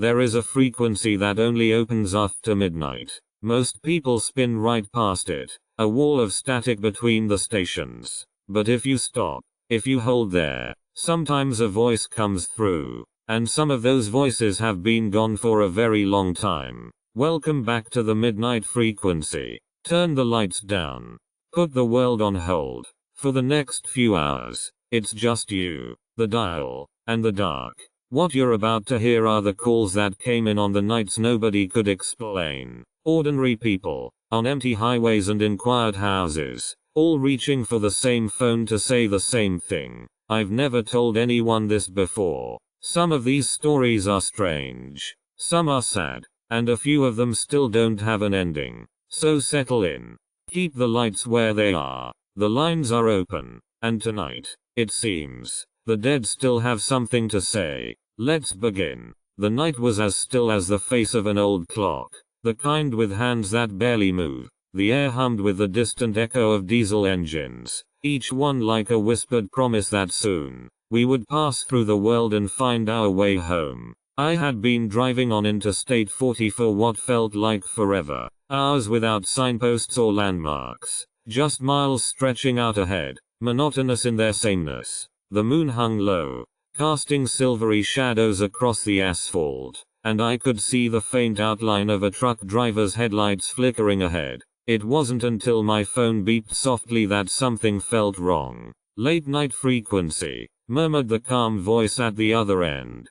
There is a frequency that only opens after midnight. Most people spin right past it, a wall of static between the stations. But if you stop, if you hold there, sometimes a voice comes through. And some of those voices have been gone for a very long time. Welcome back to the midnight frequency. Turn the lights down. Put the world on hold. For the next few hours, it's just you, the dial, and the dark. What you're about to hear are the calls that came in on the nights nobody could explain. Ordinary people, on empty highways and in quiet houses, all reaching for the same phone to say the same thing. I've never told anyone this before. Some of these stories are strange. Some are sad. And a few of them still don't have an ending. So settle in. Keep the lights where they are. The lines are open. And tonight, it seems, the dead still have something to say. Let's begin. The night was as still as the face of an old clock. The kind with hands that barely move. The air hummed with the distant echo of diesel engines. Each one like a whispered promise that soon, we would pass through the world and find our way home. I had been driving on Interstate 40 for what felt like forever. Hours without signposts or landmarks. Just miles stretching out ahead, monotonous in their sameness. The moon hung low, casting silvery shadows across the asphalt, and I could see the faint outline of a truck driver's headlights flickering ahead. It wasn't until my phone beeped softly that something felt wrong. Late night frequency, murmured the calm voice at the other end.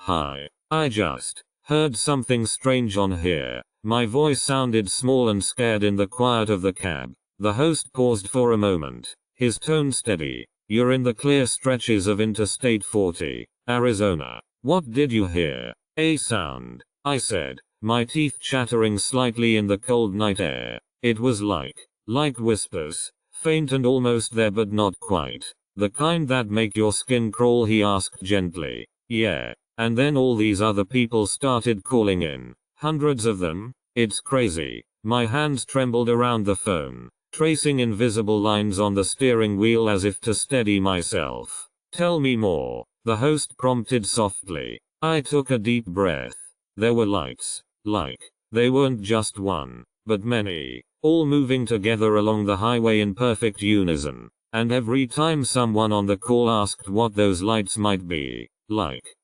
Hi. I just heard something strange on here. My voice sounded small and scared in the quiet of the cab. The host paused for a moment, his tone steady. You're in the clear stretches of Interstate 40, Arizona. What did you hear? A sound, I said, my teeth chattering slightly in the cold night air. It was like whispers, faint and almost there but not quite. The kind that make your skin crawl, he asked gently. Yeah. And then all these other people started calling in. Hundreds of them. It's crazy. My hands trembled around the phone, tracing invisible lines on the steering wheel as if to steady myself. Tell me more, the host prompted softly. I took a deep breath. There were lights. They weren't just one, but many, all moving together along the highway in perfect unison. And every time someone on the call asked what those lights might be,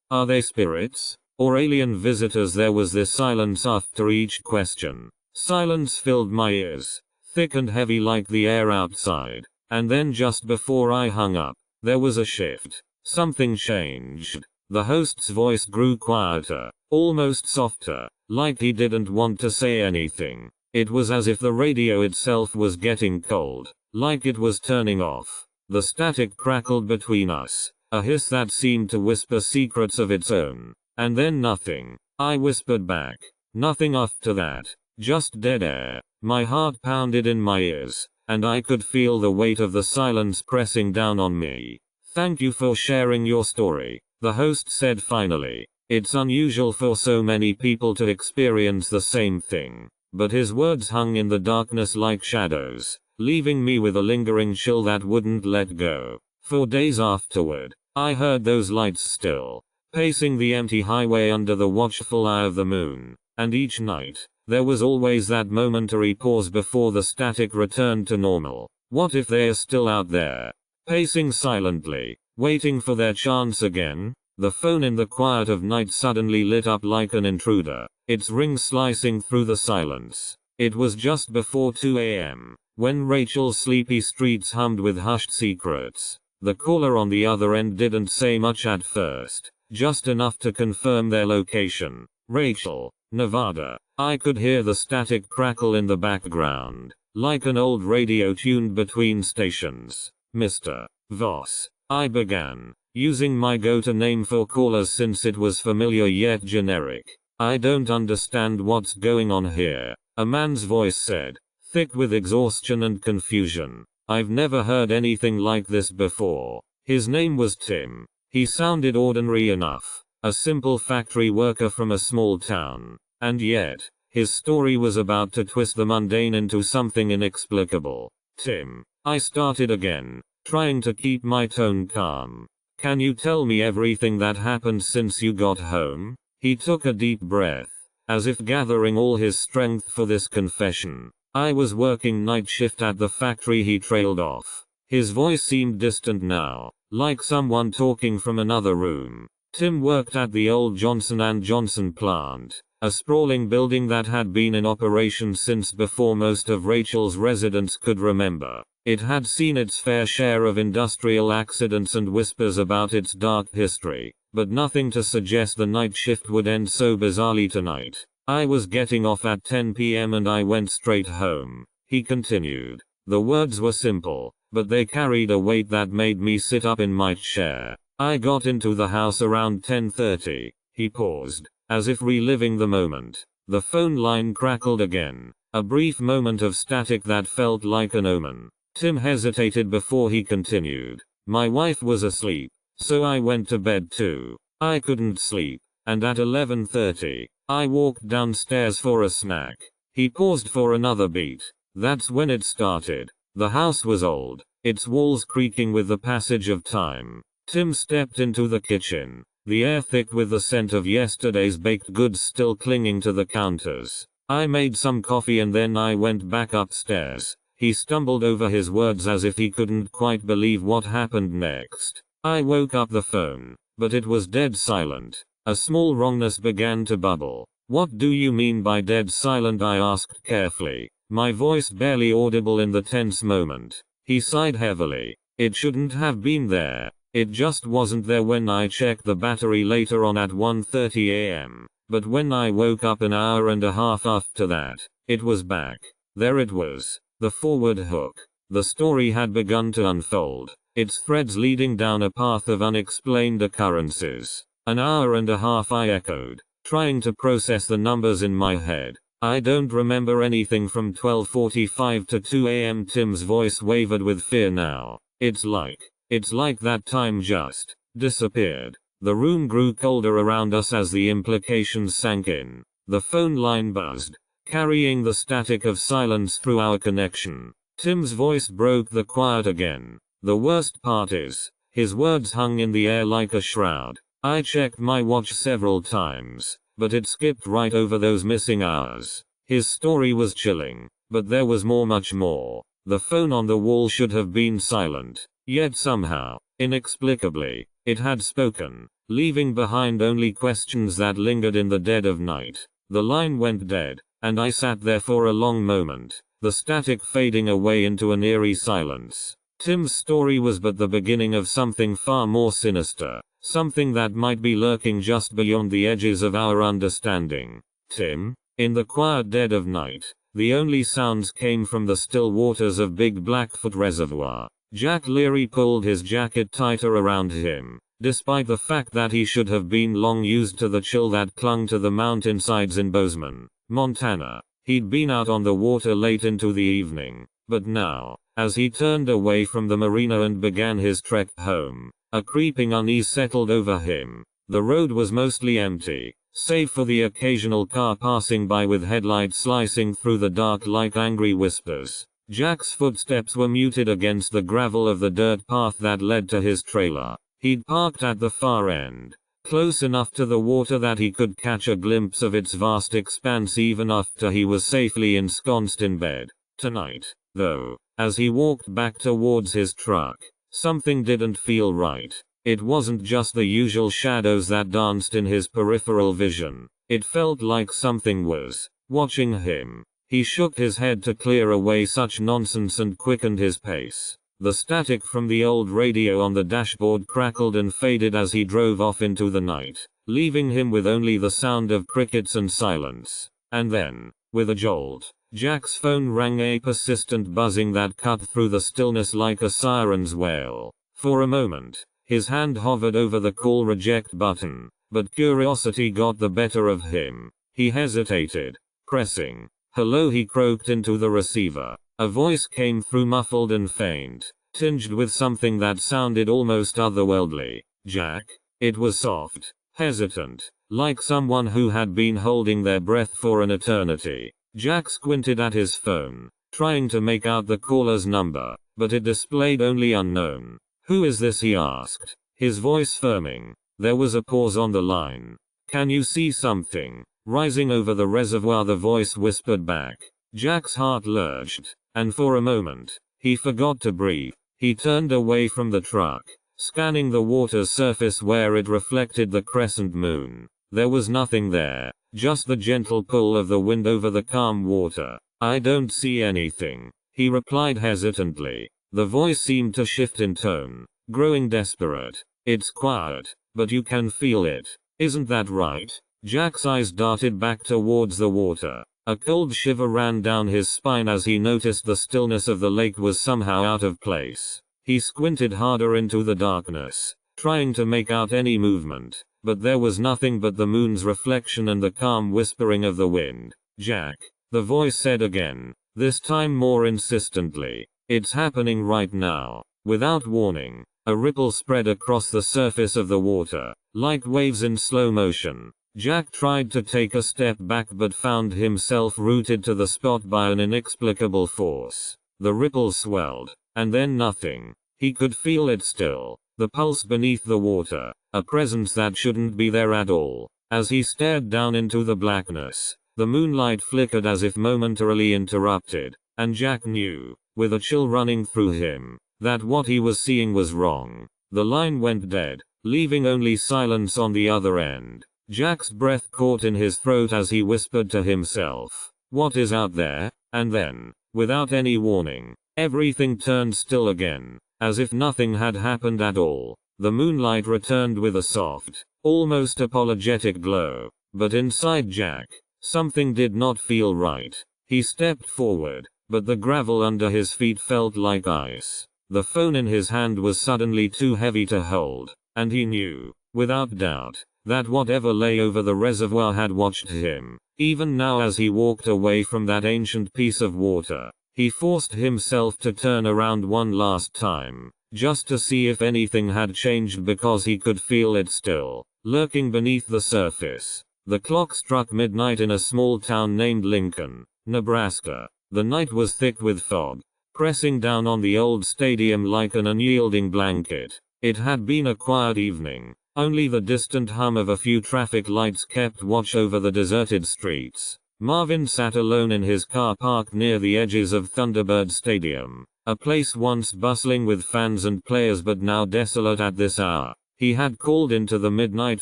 are they spirits? Or alien visitors? There was this silence after each question. Silence filled my ears, thick and heavy like the air outside. And then just before I hung up, there was a shift. Something changed. The host's voice grew quieter, almost softer, like he didn't want to say anything. It was as if the radio itself was getting cold, like it was turning off. The static crackled between us. A hiss that seemed to whisper secrets of its own. And then nothing. I whispered back. Nothing after that. Just dead air. My heart pounded in my ears, and I could feel the weight of the silence pressing down on me. Thank you for sharing your story, the host said finally. It's unusual for so many people to experience the same thing. But his words hung in the darkness like shadows, leaving me with a lingering chill that wouldn't let go. For days afterward, I heard those lights still, pacing the empty highway under the watchful eye of the moon. And each night, there was always that momentary pause before the static returned to normal. What if they're still out there, pacing silently, waiting for their chance again? The phone in the quiet of night suddenly lit up like an intruder, its ring slicing through the silence. It was just before 2 a.m., when Rachel's sleepy streets hummed with hushed secrets. The caller on the other end didn't say much at first, just enough to confirm their location. Rachel, Nevada. I could hear the static crackle in the background, like an old radio tuned between stations. Mr. Voss, I began, using my go-to name for callers since it was familiar yet generic. I don't understand what's going on here, a man's voice said, thick with exhaustion and confusion. I've never heard anything like this before. His name was Tim. He sounded ordinary enough, a simple factory worker from a small town. And yet, his story was about to twist the mundane into something inexplicable. Tim, I started again, trying to keep my tone calm. Can you tell me everything that happened since you got home? He took a deep breath, as if gathering all his strength for this confession. I was working night shift at the factory, he trailed off. His voice seemed distant now, like someone talking from another room. Tim worked at the old Johnson & Johnson plant, a sprawling building that had been in operation since before most of Rachel's residents could remember. It had seen its fair share of industrial accidents and whispers about its dark history, but nothing to suggest the night shift would end so bizarrely tonight. I was getting off at 10 p.m. and I went straight home, he continued. The words were simple, but they carried a weight that made me sit up in my chair. I got into the house around 10:30. He paused, as if reliving the moment. The phone line crackled again, a brief moment of static that felt like an omen. Tim hesitated before he continued. My wife was asleep, so I went to bed too. I couldn't sleep, and at 11:30, I walked downstairs for a snack. He paused for another beat. That's when it started. The house was old, its walls creaking with the passage of time. Tim stepped into the kitchen, the air thick with the scent of yesterday's baked goods still clinging to the counters. I made some coffee and then I went back upstairs. He stumbled over his words as if he couldn't quite believe what happened next. I woke up the phone, but it was dead silent. A small wrongness began to bubble. What do you mean by dead silent? I asked carefully, my voice barely audible in the tense moment. He sighed heavily. It shouldn't have been there. It just wasn't there when I checked the battery later on at 1:30 a.m. But when I woke up an hour and a half after that, it was back. There it was. The forward hook. The story had begun to unfold, its threads leading down a path of unexplained occurrences. An hour and a half, I echoed, trying to process the numbers in my head. I don't remember anything from 12:45 to 2 a.m. Tim's voice wavered with fear now. It's like that time just disappeared. The room grew colder around us as the implications sank in. The phone line buzzed, carrying the static of silence through our connection. Tim's voice broke the quiet again. The worst part is, his words hung in the air like a shroud. I checked my watch several times, but it skipped right over those missing hours. His story was chilling, but there was much more. The phone on the wall should have been silent, yet somehow, inexplicably, it had spoken, leaving behind only questions that lingered in the dead of night. The line went dead, and I sat there for a long moment, the static fading away into an eerie silence. Tim's story was but the beginning of something far more sinister, something that might be lurking just beyond the edges of our understanding. Tim? In the quiet dead of night, the only sounds came from the still waters of Big Blackfoot Reservoir. Jack Leary pulled his jacket tighter around him, despite the fact that he should have been long used to the chill that clung to the mountainsides in Bozeman, Montana. He'd been out on the water late into the evening, but now, as he turned away from the marina and began his trek home, a creeping unease settled over him. The road was mostly empty, save for the occasional car passing by with headlights slicing through the dark like angry whispers. Jack's footsteps were muted against the gravel of the dirt path that led to his trailer. He'd parked at the far end, close enough to the water that he could catch a glimpse of its vast expanse even after he was safely ensconced in bed. Tonight, though, as he walked back towards his truck, something didn't feel right. It wasn't just the usual shadows that danced in his peripheral vision. It felt like something was watching him. He shook his head to clear away such nonsense and quickened his pace. The static from the old radio on the dashboard crackled and faded as he drove off into the night, leaving him with only the sound of crickets and silence. And then, with a jolt, Jack's phone rang, a persistent buzzing that cut through the stillness like a siren's wail. For a moment, his hand hovered over the call reject button, but curiosity got the better of him. He hesitated, pressing hello. He croaked into the receiver. A voice came through muffled and faint, tinged with something that sounded almost otherworldly. Jack? It was soft, hesitant, like someone who had been holding their breath for an eternity. Jack squinted at his phone, trying to make out the caller's number, but it displayed only unknown. Who is this? He asked, his voice firming. There was a pause on the line. Can you see something? Rising over the reservoir, the voice whispered back. Jack's heart lurched, and for a moment, he forgot to breathe. He turned away from the truck, scanning the water's surface where it reflected the crescent moon. There was nothing there, just the gentle pull of the wind over the calm water. I don't see anything, he replied hesitantly. The voice seemed to shift in tone, growing desperate. It's quiet, but you can feel it. Isn't that right? Jack's eyes darted back towards the water. A cold shiver ran down his spine as he noticed the stillness of the lake was somehow out of place. He squinted harder into the darkness, trying to make out any movement, but there was nothing but the moon's reflection and the calm whispering of the wind. Jack, the voice said again, this time more insistently. It's happening right now. Without warning, a ripple spread across the surface of the water, like waves in slow motion. Jack tried to take a step back but found himself rooted to the spot by an inexplicable force. The ripple swelled, and then nothing. He could feel it still, the pulse beneath the water, a presence that shouldn't be there at all. As he stared down into the blackness, the moonlight flickered as if momentarily interrupted, and Jack knew, with a chill running through him, that what he was seeing was wrong. The line went dead, leaving only silence on the other end. Jack's breath caught in his throat as he whispered to himself, what is out there? And then, without any warning, everything turned still again, as if nothing had happened at all. The moonlight returned with a soft, almost apologetic glow, but inside Jack, something did not feel right. He stepped forward, but the gravel under his feet felt like ice. The phone in his hand was suddenly too heavy to hold, and he knew, without doubt, that whatever lay over the reservoir had watched him. Even now as he walked away from that ancient piece of water, he forced himself to turn around one last time, just to see if anything had changed because he could feel it still, lurking beneath the surface. The clock struck midnight in a small town named Lincoln, Nebraska. The night was thick with fog, pressing down on the old stadium like an unyielding blanket. It had been a quiet evening. Only the distant hum of a few traffic lights kept watch over the deserted streets. Marvin sat alone in his car parked near the edges of Thunderbird Stadium, a place once bustling with fans and players but now desolate at this hour. He had called into the midnight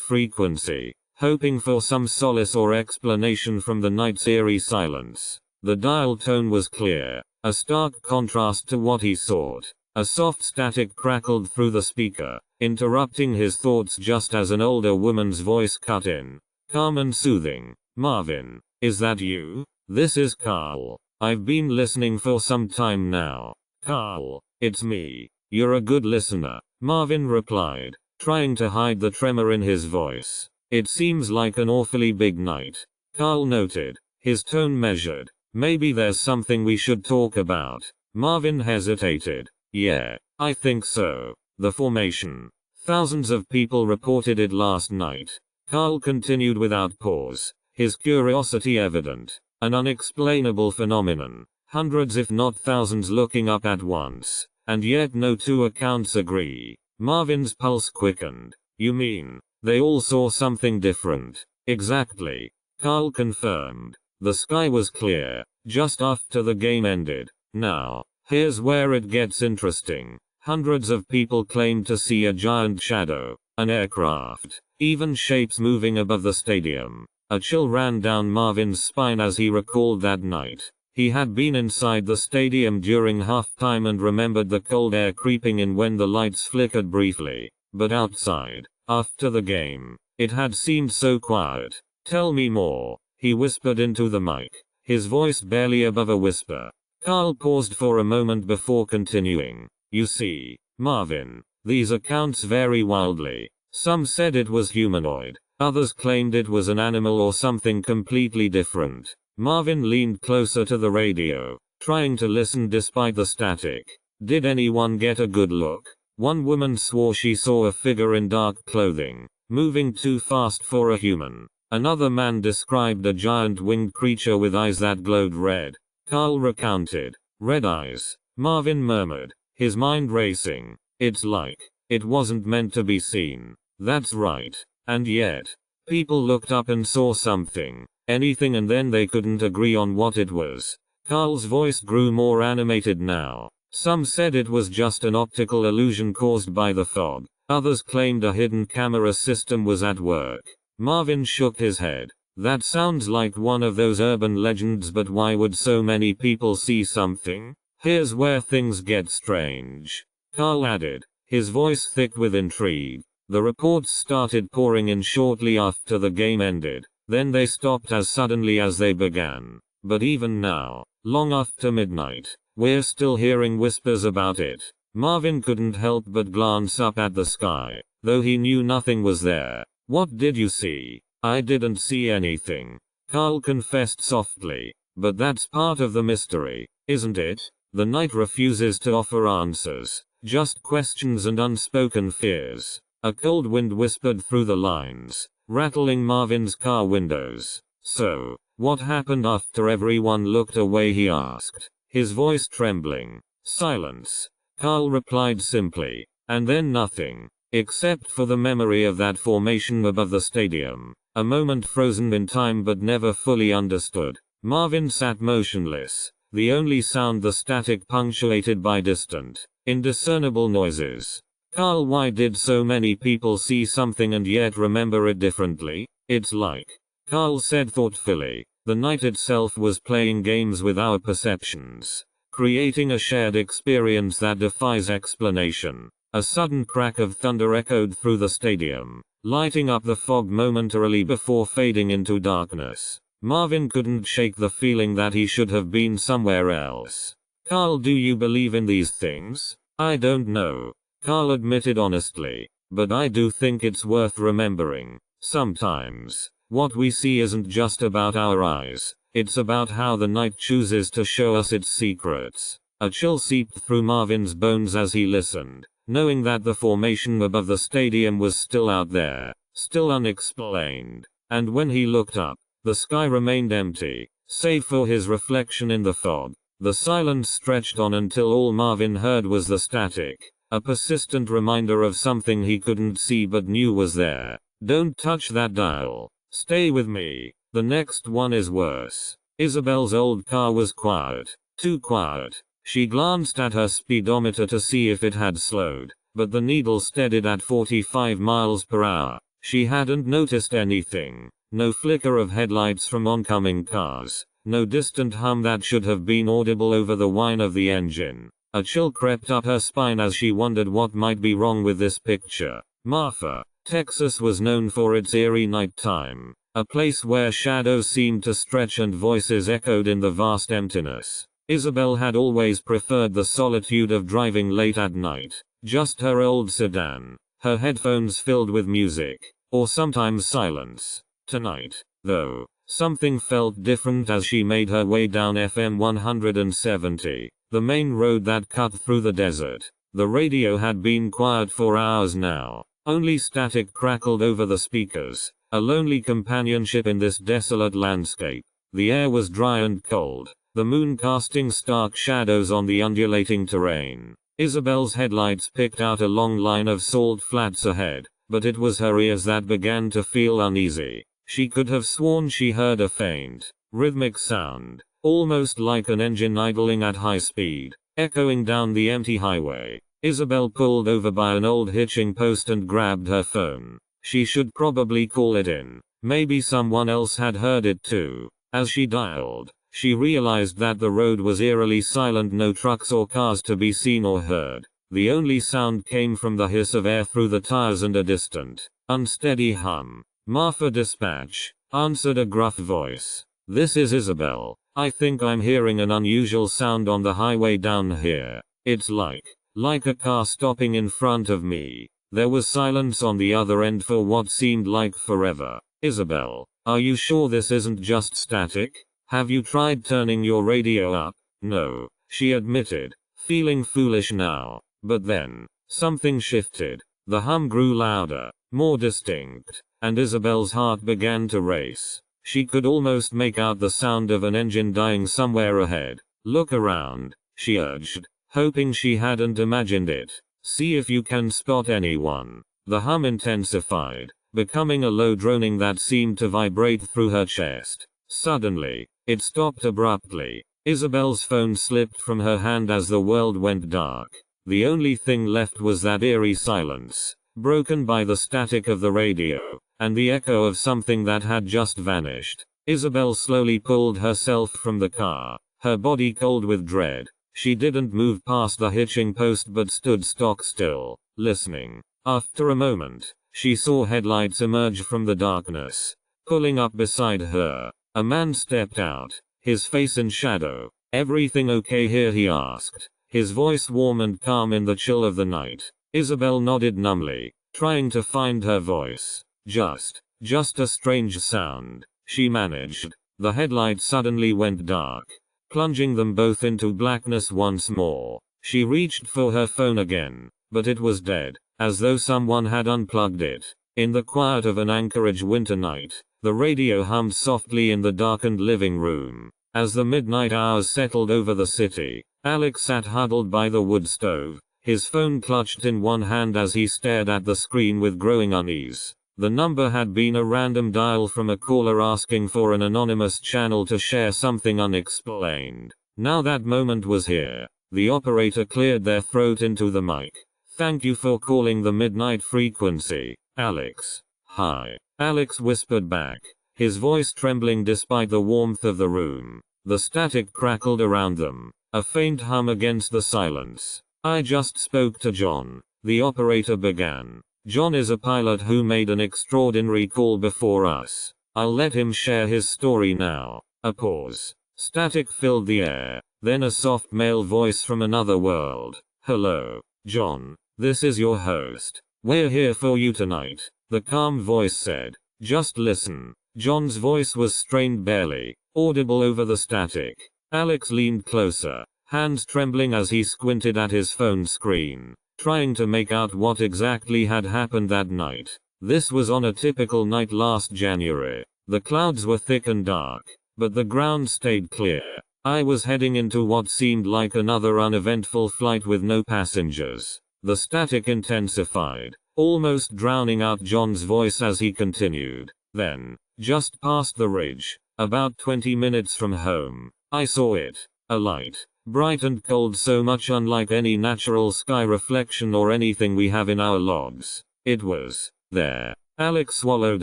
frequency, hoping for some solace or explanation from the night's eerie silence. The dial tone was clear, a stark contrast to what he sought. A soft static crackled through the speaker, interrupting his thoughts just as an older woman's voice cut in. Calm and soothing. Marvin, is that you? This is Carl. I've been listening for some time now. Carl, it's me. You're a good listener, Marvin replied, trying to hide the tremor in his voice. It seems like an awfully big night, Carl noted, his tone measured. Maybe there's something we should talk about. Marvin hesitated. Yeah, I think so. The formation. Thousands of people reported it last night. Carl continued without pause, his curiosity evident. An unexplainable phenomenon. Hundreds if not thousands looking up at once. And yet no two accounts agree. Marvin's pulse quickened. You mean, they all saw something different? Exactly. Carl confirmed. The sky was clear, just after the game ended. Now, here's where it gets interesting. Hundreds of people claimed to see a giant shadow, an aircraft, even shapes moving above the stadium. A chill ran down Marvin's spine as he recalled that night. He had been inside the stadium during halftime and remembered the cold air creeping in when the lights flickered briefly. But outside, after the game, it had seemed so quiet. Tell me more, he whispered into the mic, his voice barely above a whisper. Carl paused for a moment before continuing. You see, Marvin, these accounts vary wildly. Some said it was humanoid, others claimed it was an animal or something completely different. Marvin leaned closer to the radio, trying to listen despite the static. Did anyone get a good look? One woman swore she saw a figure in dark clothing, moving too fast for a human. Another man described a giant winged creature with eyes that glowed red. Carl recounted. Red eyes, Marvin murmured, his mind racing. It's like, it wasn't meant to be seen. That's right. And yet, People looked up and saw something. Anything, and then they couldn't agree on what it was. Carl's voice grew more animated now. Some said it was just an optical illusion caused by the fog. Others claimed a hidden camera system was at work. Marvin shook his head. That sounds like one of those urban legends, but why would so many people see something? Here's where things get strange, Carl added, his voice thick with intrigue. The reports started pouring in shortly after the game ended. Then they stopped as suddenly as they began. But even now, long after midnight, we're still hearing whispers about it. Marvin couldn't help but glance up at the sky, though he knew nothing was there. What did you see? I didn't see anything, Carl confessed softly. But that's part of the mystery, isn't it? The night refuses to offer answers, just questions and unspoken fears. A cold wind whispered through the lines, rattling Marvin's car windows. So, what happened after everyone looked away, he asked, his voice trembling. Silence, Carl replied simply. And then nothing, except for the memory of that formation above the stadium. A moment frozen in time but never fully understood. Marvin sat motionless, the only sound the static punctuated by distant, indiscernible noises. Carl, why did so many people see something and yet remember it differently? It's like, Carl said thoughtfully, the night itself was playing games with our perceptions, creating a shared experience that defies explanation. A sudden crack of thunder echoed through the stadium, lighting up the fog momentarily before fading into darkness. Marvin couldn't shake the feeling that he should have been somewhere else. Carl, do you believe in these things? I don't know, Carl admitted honestly, but I do think it's worth remembering. Sometimes, what we see isn't just about our eyes, it's about how the night chooses to show us its secrets. A chill seeped through Marvin's bones as he listened, knowing that the formation above the stadium was still out there, still unexplained. And when he looked up, the sky remained empty, save for his reflection in the fog. The silence stretched on until all Marvin heard was the static, a persistent reminder of something he couldn't see but knew was there. Don't touch that dial. Stay with me. The next one is worse. Isabel's old car was quiet. Too quiet. She glanced at her speedometer to see if it had slowed, but the needle steadied at 45 miles per hour. She hadn't noticed anything. No flicker of headlights from oncoming cars. No distant hum that should have been audible over the whine of the engine. A chill crept up her spine as she wondered what might be wrong with this picture. Marfa, Texas was known for its eerie nighttime. A place where shadows seemed to stretch and voices echoed in the vast emptiness. Isabel had always preferred the solitude of driving late at night. Just her old sedan, her headphones filled with music, or sometimes silence. Tonight, though, something felt different as she made her way down FM 170, the main road that cut through the desert. The radio had been quiet for hours now. Only static crackled over the speakers, a lonely companionship in this desolate landscape. The air was dry and cold, the moon casting stark shadows on the undulating terrain. Isabel's headlights picked out a long line of salt flats ahead, but it was her ears that began to feel uneasy. She could have sworn she heard a faint, rhythmic sound, almost like an engine idling at high speed, echoing down the empty highway. Isabel pulled over by an old hitching post and grabbed her phone. She should probably call it in. Maybe someone else had heard it too. As she dialed, she realized that the road was eerily silent, no trucks or cars to be seen or heard. The only sound came from the hiss of air through the tires and a distant, unsteady hum. Marfa Dispatch, answered a gruff voice. This is Isabel. I think I'm hearing an unusual sound on the highway down here. It's like a car stopping in front of me. There was silence on the other end for what seemed like forever. Isabel, are you sure this isn't just static? Have you tried turning your radio up? No, she admitted, feeling foolish now. But then, something shifted. The hum grew louder, more distinct, and Isabel's heart began to race. She could almost make out the sound of an engine dying somewhere ahead. Look around, she urged, hoping she hadn't imagined it. See if you can spot anyone. The hum intensified, becoming a low droning that seemed to vibrate through her chest. Suddenly, it stopped abruptly. Isabel's phone slipped from her hand as the world went dark. The only thing left was that eerie silence, broken by the static of the radio, and the echo of something that had just vanished. Isabel slowly pulled herself from the car, her body cold with dread. She didn't move past the hitching post but stood stock still, listening. After a moment, she saw headlights emerge from the darkness. Pulling up beside her, a man stepped out, his face in shadow. "Everything okay here?" he asked, his voice warm and calm in the chill of the night. Isabel nodded numbly, trying to find her voice. Just a strange sound, she managed. The headlights suddenly went dark, plunging them both into blackness once more. She reached for her phone again, but it was dead, as though someone had unplugged it. In the quiet of an Anchorage winter night, the radio hummed softly in the darkened living room. As the midnight hours settled over the city, Alex sat huddled by the wood stove, his phone clutched in one hand as he stared at the screen with growing unease. The number had been a random dial from a caller asking for an anonymous channel to share something unexplained. Now that moment was here. The operator cleared their throat into the mic. "Thank you for calling the midnight frequency, Alex." "Hi," Alex whispered back, his voice trembling despite the warmth of the room. The static crackled around them, a faint hum against the silence. "I just spoke to John," the operator began. "John is a pilot who made an extraordinary call before us. I'll let him share his story now." A pause. Static filled the air, then a soft male voice from another world. "Hello, John. This is your host. We're here for you tonight," the calm voice said. "Just listen." John's voice was strained, barely audible over the static. Alex leaned closer, hands trembling as he squinted at his phone screen, trying to make out what exactly had happened that night. This was on a typical night last January. The clouds were thick and dark, but the ground stayed clear. I was heading into what seemed like another uneventful flight with no passengers. The static intensified, almost drowning out John's voice as he continued. "Then, just past the ridge, about 20 minutes from home, I saw it. A light, bright and cold, so much unlike any natural sky reflection or anything we have in our logs. It was there." Alex swallowed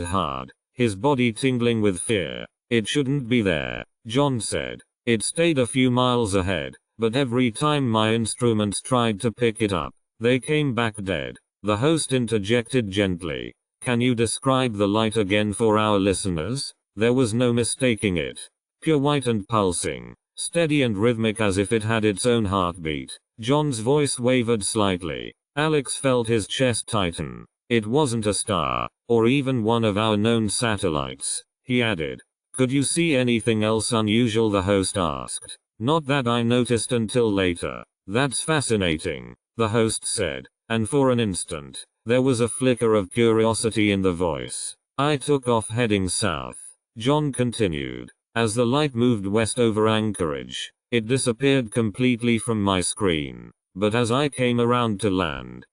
hard, his body tingling with fear. "It shouldn't be there," John said. "It stayed a few miles ahead, but every time my instruments tried to pick it up, they came back dead." The host interjected gently. "Can you describe the light again for our listeners?" There was no mistaking it. Pure white and pulsing, steady and rhythmic as if it had its own heartbeat. John's voice wavered slightly. Alex felt his chest tighten. "It wasn't a star, or even one of our known satellites," he added. "Could you see anything else unusual?" the host asked. "Not that I noticed until later." "That's fascinating," the host said, and for an instant, there was a flicker of curiosity in the voice. "I took off heading south," John continued. "As the light moved west over Anchorage, it disappeared completely from my screen. But as I came around to land,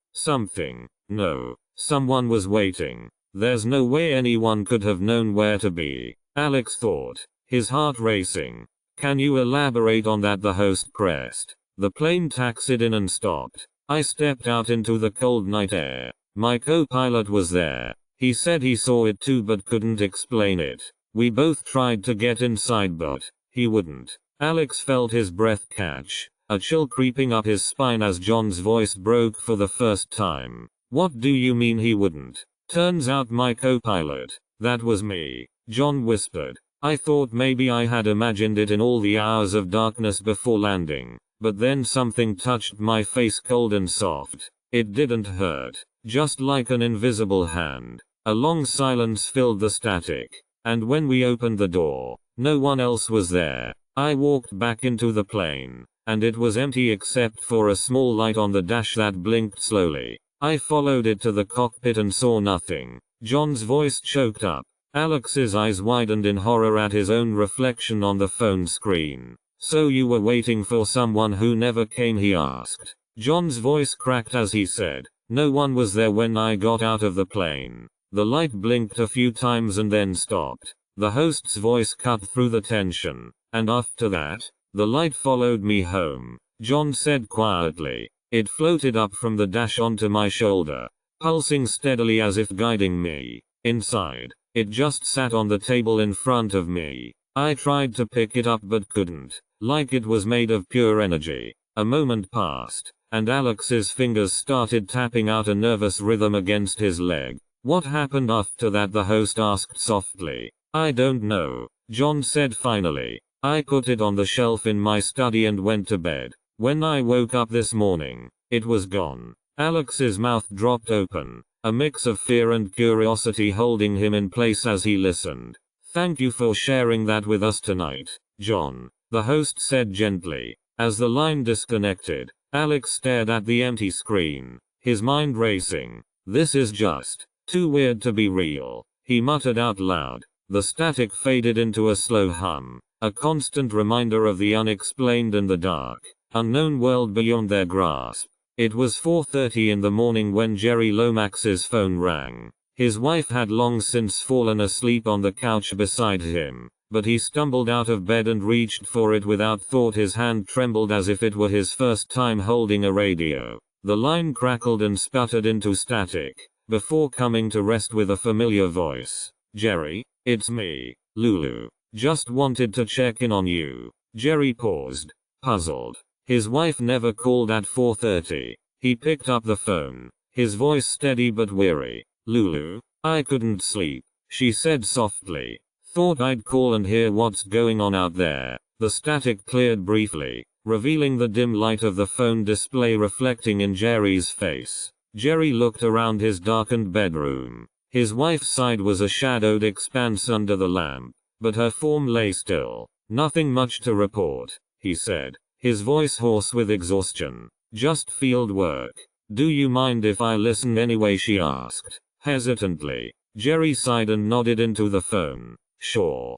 someone was waiting. There's no way anyone could have known where to be." Alex thought, his heart racing. "Can you elaborate on that?" the host pressed. The plane taxied in and stopped. I stepped out into the cold night air. My co-pilot was there. He said he saw it too but couldn't explain it. We both tried to get inside but he wouldn't." Alex felt his breath catch, a chill creeping up his spine as John's voice broke for the first time. "What do you mean he wouldn't?" "Turns out my co-pilot, that was me," John whispered. "I thought maybe I had imagined it in all the hours of darkness before landing, but then something touched my face, cold and soft. It didn't hurt, just like an invisible hand." A long silence filled the static, and when we opened the door, no one else was there. I walked back into the plane, and it was empty except for a small light on the dash that blinked slowly. I followed it to the cockpit and saw nothing. John's voice choked up. Alex's eyes widened in horror at his own reflection on the phone screen. "So you were waiting for someone who never came?" he asked. John's voice cracked as he said, "No one was there when I got out of the plane. The light blinked a few times and then stopped. The host's voice cut through the tension. And after that, the light followed me home, John said quietly. It floated up from the dash onto my shoulder, pulsing steadily as if guiding me. Inside, it just sat on the table in front of me. I tried to pick it up but couldn't, like it was made of pure energy. A moment passed, and Alex's fingers started tapping out a nervous rhythm against his leg. What happened after that? The host asked softly. I don't know, John said finally. I put it on the shelf in my study and went to bed. When I woke up this morning, it was gone. Alex's mouth dropped open, a mix of fear and curiosity holding him in place as he listened. Thank you for sharing that with us tonight, John, the host said gently. As the line disconnected, Alex stared at the empty screen, his mind racing. This is just too weird to be real, he muttered out loud. The static faded into a slow hum, a constant reminder of the unexplained and the dark, unknown world beyond their grasp. It was 4:30 in the morning when Jerry Lomax's phone rang. His wife had long since fallen asleep on the couch beside him, but he stumbled out of bed and reached for it without thought. His hand trembled as if it were his first time holding a radio. The line crackled and sputtered into static, before coming to rest with a familiar voice. Jerry, it's me, Lulu. Just wanted to check in on you. Jerry paused, puzzled. His wife never called at 4:30. He picked up the phone, his voice steady but weary. Lulu, I couldn't sleep, she said softly. Thought I'd call and hear what's going on out there. The static cleared briefly, revealing the dim light of the phone display reflecting in Jerry's face. Jerry looked around his darkened bedroom. His wife's side was a shadowed expanse under the lamp, but her form lay still. Nothing much to report, he said, his voice hoarse with exhaustion. Just field work. Do you mind if I listen anyway? She asked, hesitantly. Jerry sighed and nodded into the phone. Sure.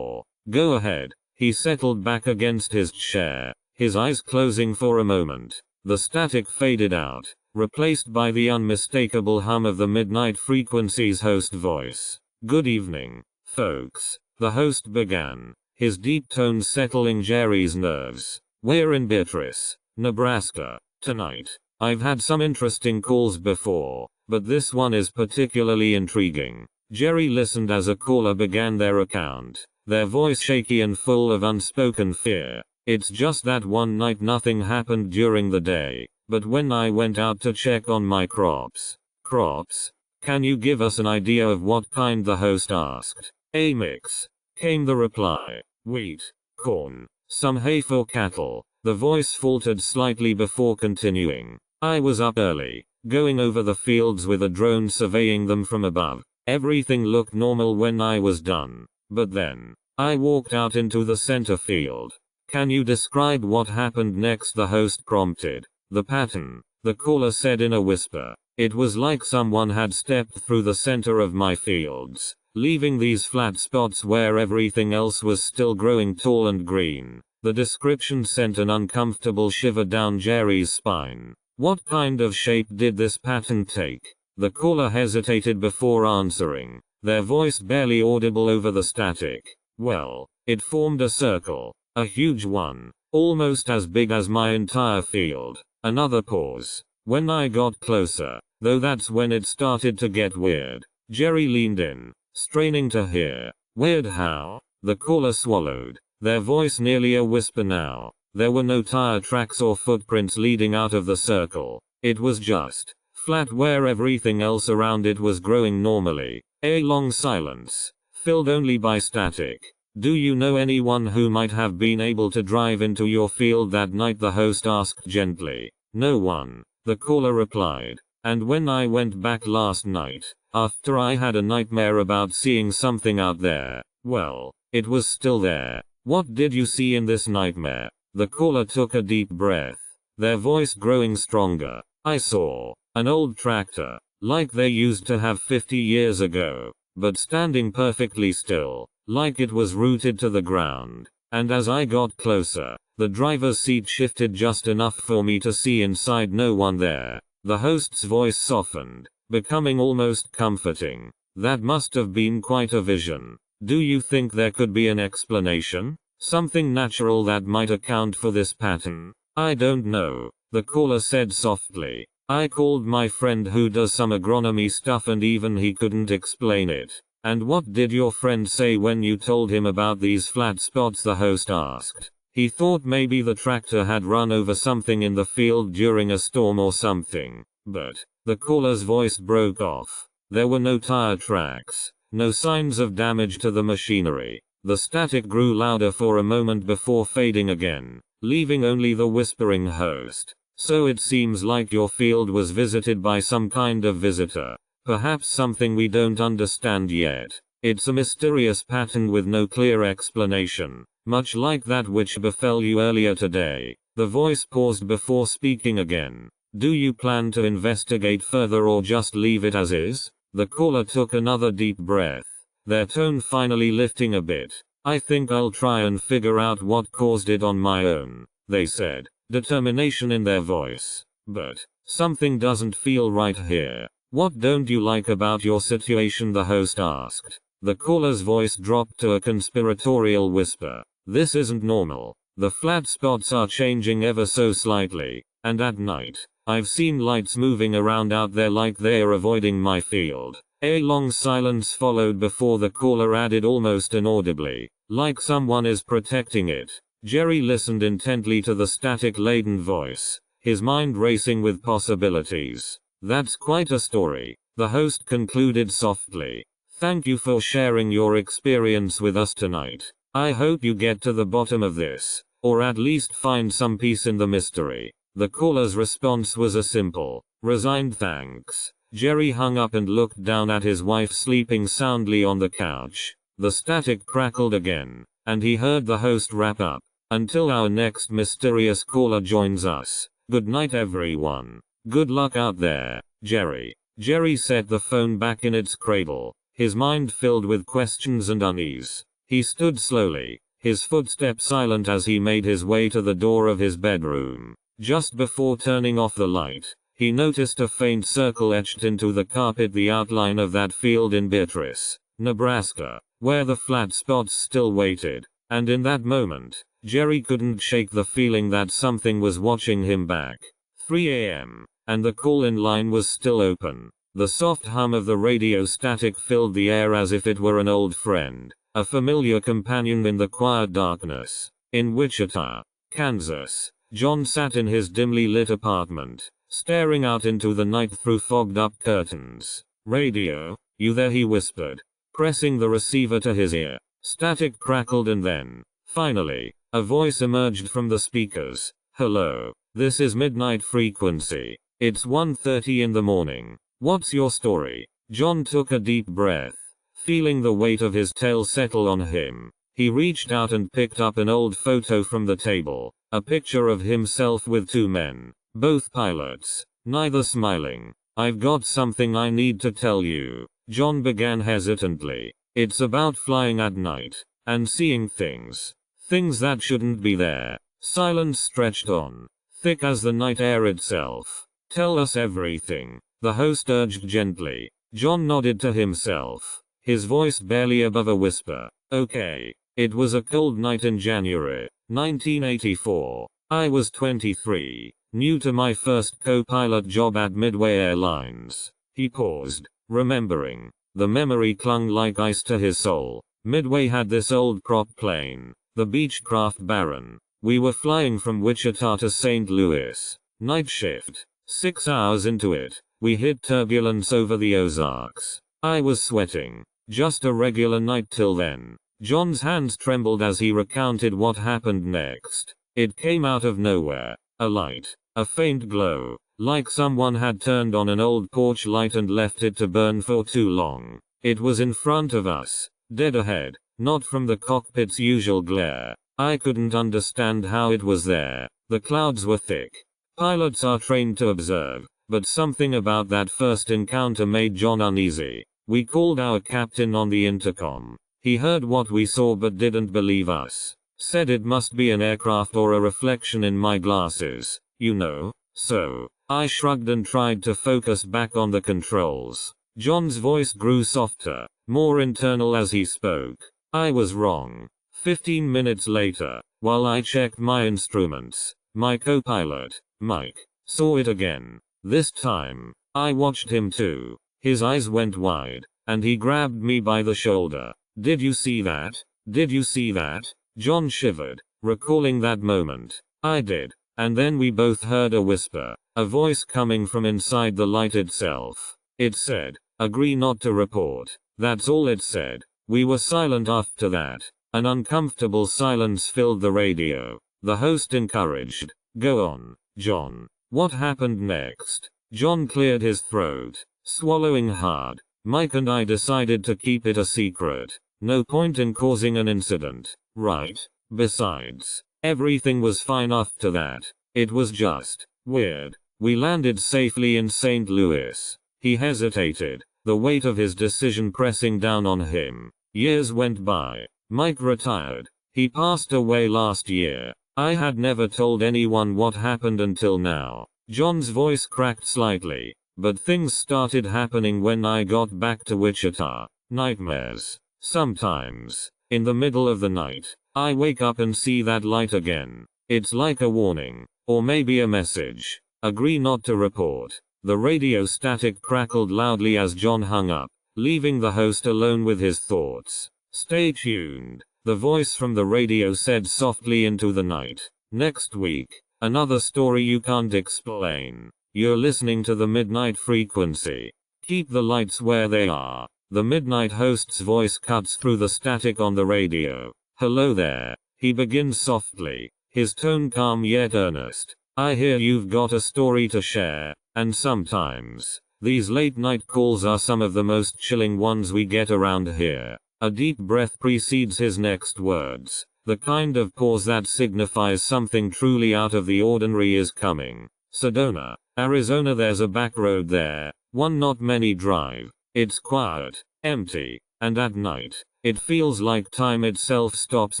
Go ahead. He settled back against his chair, his eyes closing for a moment. The static faded out, replaced by the unmistakable hum of the midnight frequency's host voice. Good evening, folks, the host began, his deep tones settling Jerry's nerves. We're in Beatrice, Nebraska, tonight. I've had some interesting calls before, but this one is particularly intriguing. Jerry listened as a caller began their account, their voice shaky and full of unspoken fear. It's just that one night nothing happened during the day, but when I went out to check on my crops. Crops? Can you give us an idea of what kind? The host asked. A mix, came the reply. Wheat, corn, some hay for cattle. The voice faltered slightly before continuing. I was up early, going over the fields with a drone surveying them from above. Everything looked normal when I was done, but then I walked out into the center field. Can you describe what happened next? The host prompted. The pattern, the caller said in a whisper. It was like someone had stepped through the center of my fields, leaving these flat spots where everything else was still growing tall and green. The description sent an uncomfortable shiver down Jerry's spine. What kind of shape did this pattern take? The caller hesitated before answering, their voice barely audible over the static. Well, it formed a circle, a huge one, almost as big as my entire field. Another pause. When I got closer, though that's when it started to get weird. Jerry leaned in, straining to hear. Weird how? The caller swallowed, their voice nearly a whisper now. There were no tire tracks or footprints leading out of the circle. It was just flat where everything else around it was growing normally. A long silence, filled only by static. Do you know anyone who might have been able to drive into your field that night? The host asked gently. No one, the caller replied. And when I went back last night, after I had a nightmare about seeing something out there, well, it was still there. What did you see in this nightmare? The caller took a deep breath, their voice growing stronger. I saw an old tractor, like they used to have 50 years ago, but standing perfectly still, like it was rooted to the ground. And as I got closer, the driver's seat shifted just enough for me to see inside. No one there. The host's voice softened, becoming almost comforting. That must have been quite a vision. Do you think there could be an explanation? Something natural that might account for this pattern? I don't know, the caller said softly. I called my friend who does some agronomy stuff and even he couldn't explain it. And what did your friend say when you told him about these flat spots? The host asked. He thought maybe the tractor had run over something in the field during a storm or something. But the caller's voice broke off. There were no tire tracks, no signs of damage to the machinery. The static grew louder for a moment before fading again, leaving only the whispering host. So it seems like your field was visited by some kind of visitor. Perhaps something we don't understand yet. It's a mysterious pattern with no clear explanation, much like that which befell you earlier today. The voice paused before speaking again. Do you plan to investigate further or just leave it as is? The caller took another deep breath, their tone finally lifting a bit. I think I'll try and figure out what caused it on my own, they said, determination in their voice. But something doesn't feel right here. What don't you like about your situation? The host asked. The caller's voice dropped to a conspiratorial whisper. This isn't normal. The flat spots are changing ever so slightly, and at night, I've seen lights moving around out there like they're avoiding my field. A long silence followed before the caller added almost inaudibly, like someone is protecting it. Jerry listened intently to the static-laden voice, his mind racing with possibilities. That's quite a story, the host concluded softly. Thank you for sharing your experience with us tonight. I hope you get to the bottom of this, or at least find some peace in the mystery. The caller's response was a simple, resigned thanks. Jerry hung up and looked down at his wife sleeping soundly on the couch. The static crackled again, and he heard the host wrap up. Until our next mysterious caller joins us. Good night everyone. Good luck out there, Jerry. Jerry set the phone back in its cradle, his mind filled with questions and unease. He stood slowly, his footsteps silent as he made his way to the door of his bedroom. Just before turning off the light, he noticed a faint circle etched into the carpet, the outline of that field in Beatrice, Nebraska, where the flat spots still waited. And in that moment, Jerry couldn't shake the feeling that something was watching him back. 3 a.m. and the call-in line was still open. The soft hum of the radio static filled the air as if it were an old friend, a familiar companion in the quiet darkness. In Wichita, Kansas, John sat in his dimly lit apartment, staring out into the night through fogged-up curtains. Radio, you there? He whispered, pressing the receiver to his ear. Static crackled and then, finally, a voice emerged from the speakers. Hello, this is Midnight Frequency. It's 1:30 in the morning. What's your story? John took a deep breath, feeling the weight of his tale settle on him. He reached out and picked up an old photo from the table, a picture of himself with two men, both pilots, neither smiling. I've got something I need to tell you, John began hesitantly. It's about flying at night, and seeing things. Things that shouldn't be there. Silence stretched on, thick as the night air itself. Tell us everything, the host urged gently. John nodded to himself, his voice barely above a whisper. Okay. It was a cold night in January, 1984. I was 23, new to my first co-pilot job at Midway Airlines. He paused, remembering. The memory clung like ice to his soul. Midway had this old prop plane, the Beechcraft Baron. We were flying from Wichita to St. Louis. Night shift. 6 hours into it, we hit turbulence over the Ozarks. I was sweating. Just a regular night till then. John's hands trembled as he recounted what happened next. It came out of nowhere. A light. A faint glow. Like someone had turned on an old porch light and left it to burn for too long. It was in front of us. Dead ahead. Not from the cockpit's usual glare. I couldn't understand how it was there. The clouds were thick. Pilots are trained to observe. But something about that first encounter made John uneasy. We called our captain on the intercom. He heard what we saw but didn't believe us. Said it must be an aircraft or a reflection in my glasses. You know. So, I shrugged and tried to focus back on the controls. John's voice grew softer, more internal as he spoke. I was wrong. 15 minutes later, while I checked my instruments, my co-pilot, Mike, saw it again. This time, I watched him too. His eyes went wide, and he grabbed me by the shoulder. Did you see that? Did you see that? John shivered, recalling that moment. I did. And then we both heard a whisper, a voice coming from inside the light itself. It said, "Agree not to report." That's all it said. We were silent after that. An uncomfortable silence filled the radio. The host encouraged, "Go on, John." What happened next? John cleared his throat, swallowing hard. Mike and I decided to keep it a secret. No point in causing an incident, right? Besides, everything was fine after that. It was just weird. We landed safely in St. Louis. He hesitated, the weight of his decision pressing down on him. Years went by. Mike retired. He passed away last year. I had never told anyone what happened until now. John's voice cracked slightly, but things started happening when I got back to Wichita. Nightmares. Sometimes, in the middle of the night, I wake up and see that light again. It's like a warning, or maybe a message. Agree not to report. The radio static crackled loudly as John hung up, leaving the host alone with his thoughts. Stay tuned, the voice from the radio said softly into the night. Next week, another story you can't explain. You're listening to the Midnight Frequency. Keep the lights where they are. The midnight host's voice cuts through the static on the radio. Hello there, he begins softly, his tone calm yet earnest. I hear you've got a story to share, and sometimes, these late night calls are some of the most chilling ones we get around here. A deep breath precedes his next words, the kind of pause that signifies something truly out of the ordinary is coming. Sedona, Arizona. There's a back road there, one not many drive. It's quiet, empty, and at night, it feels like time itself stops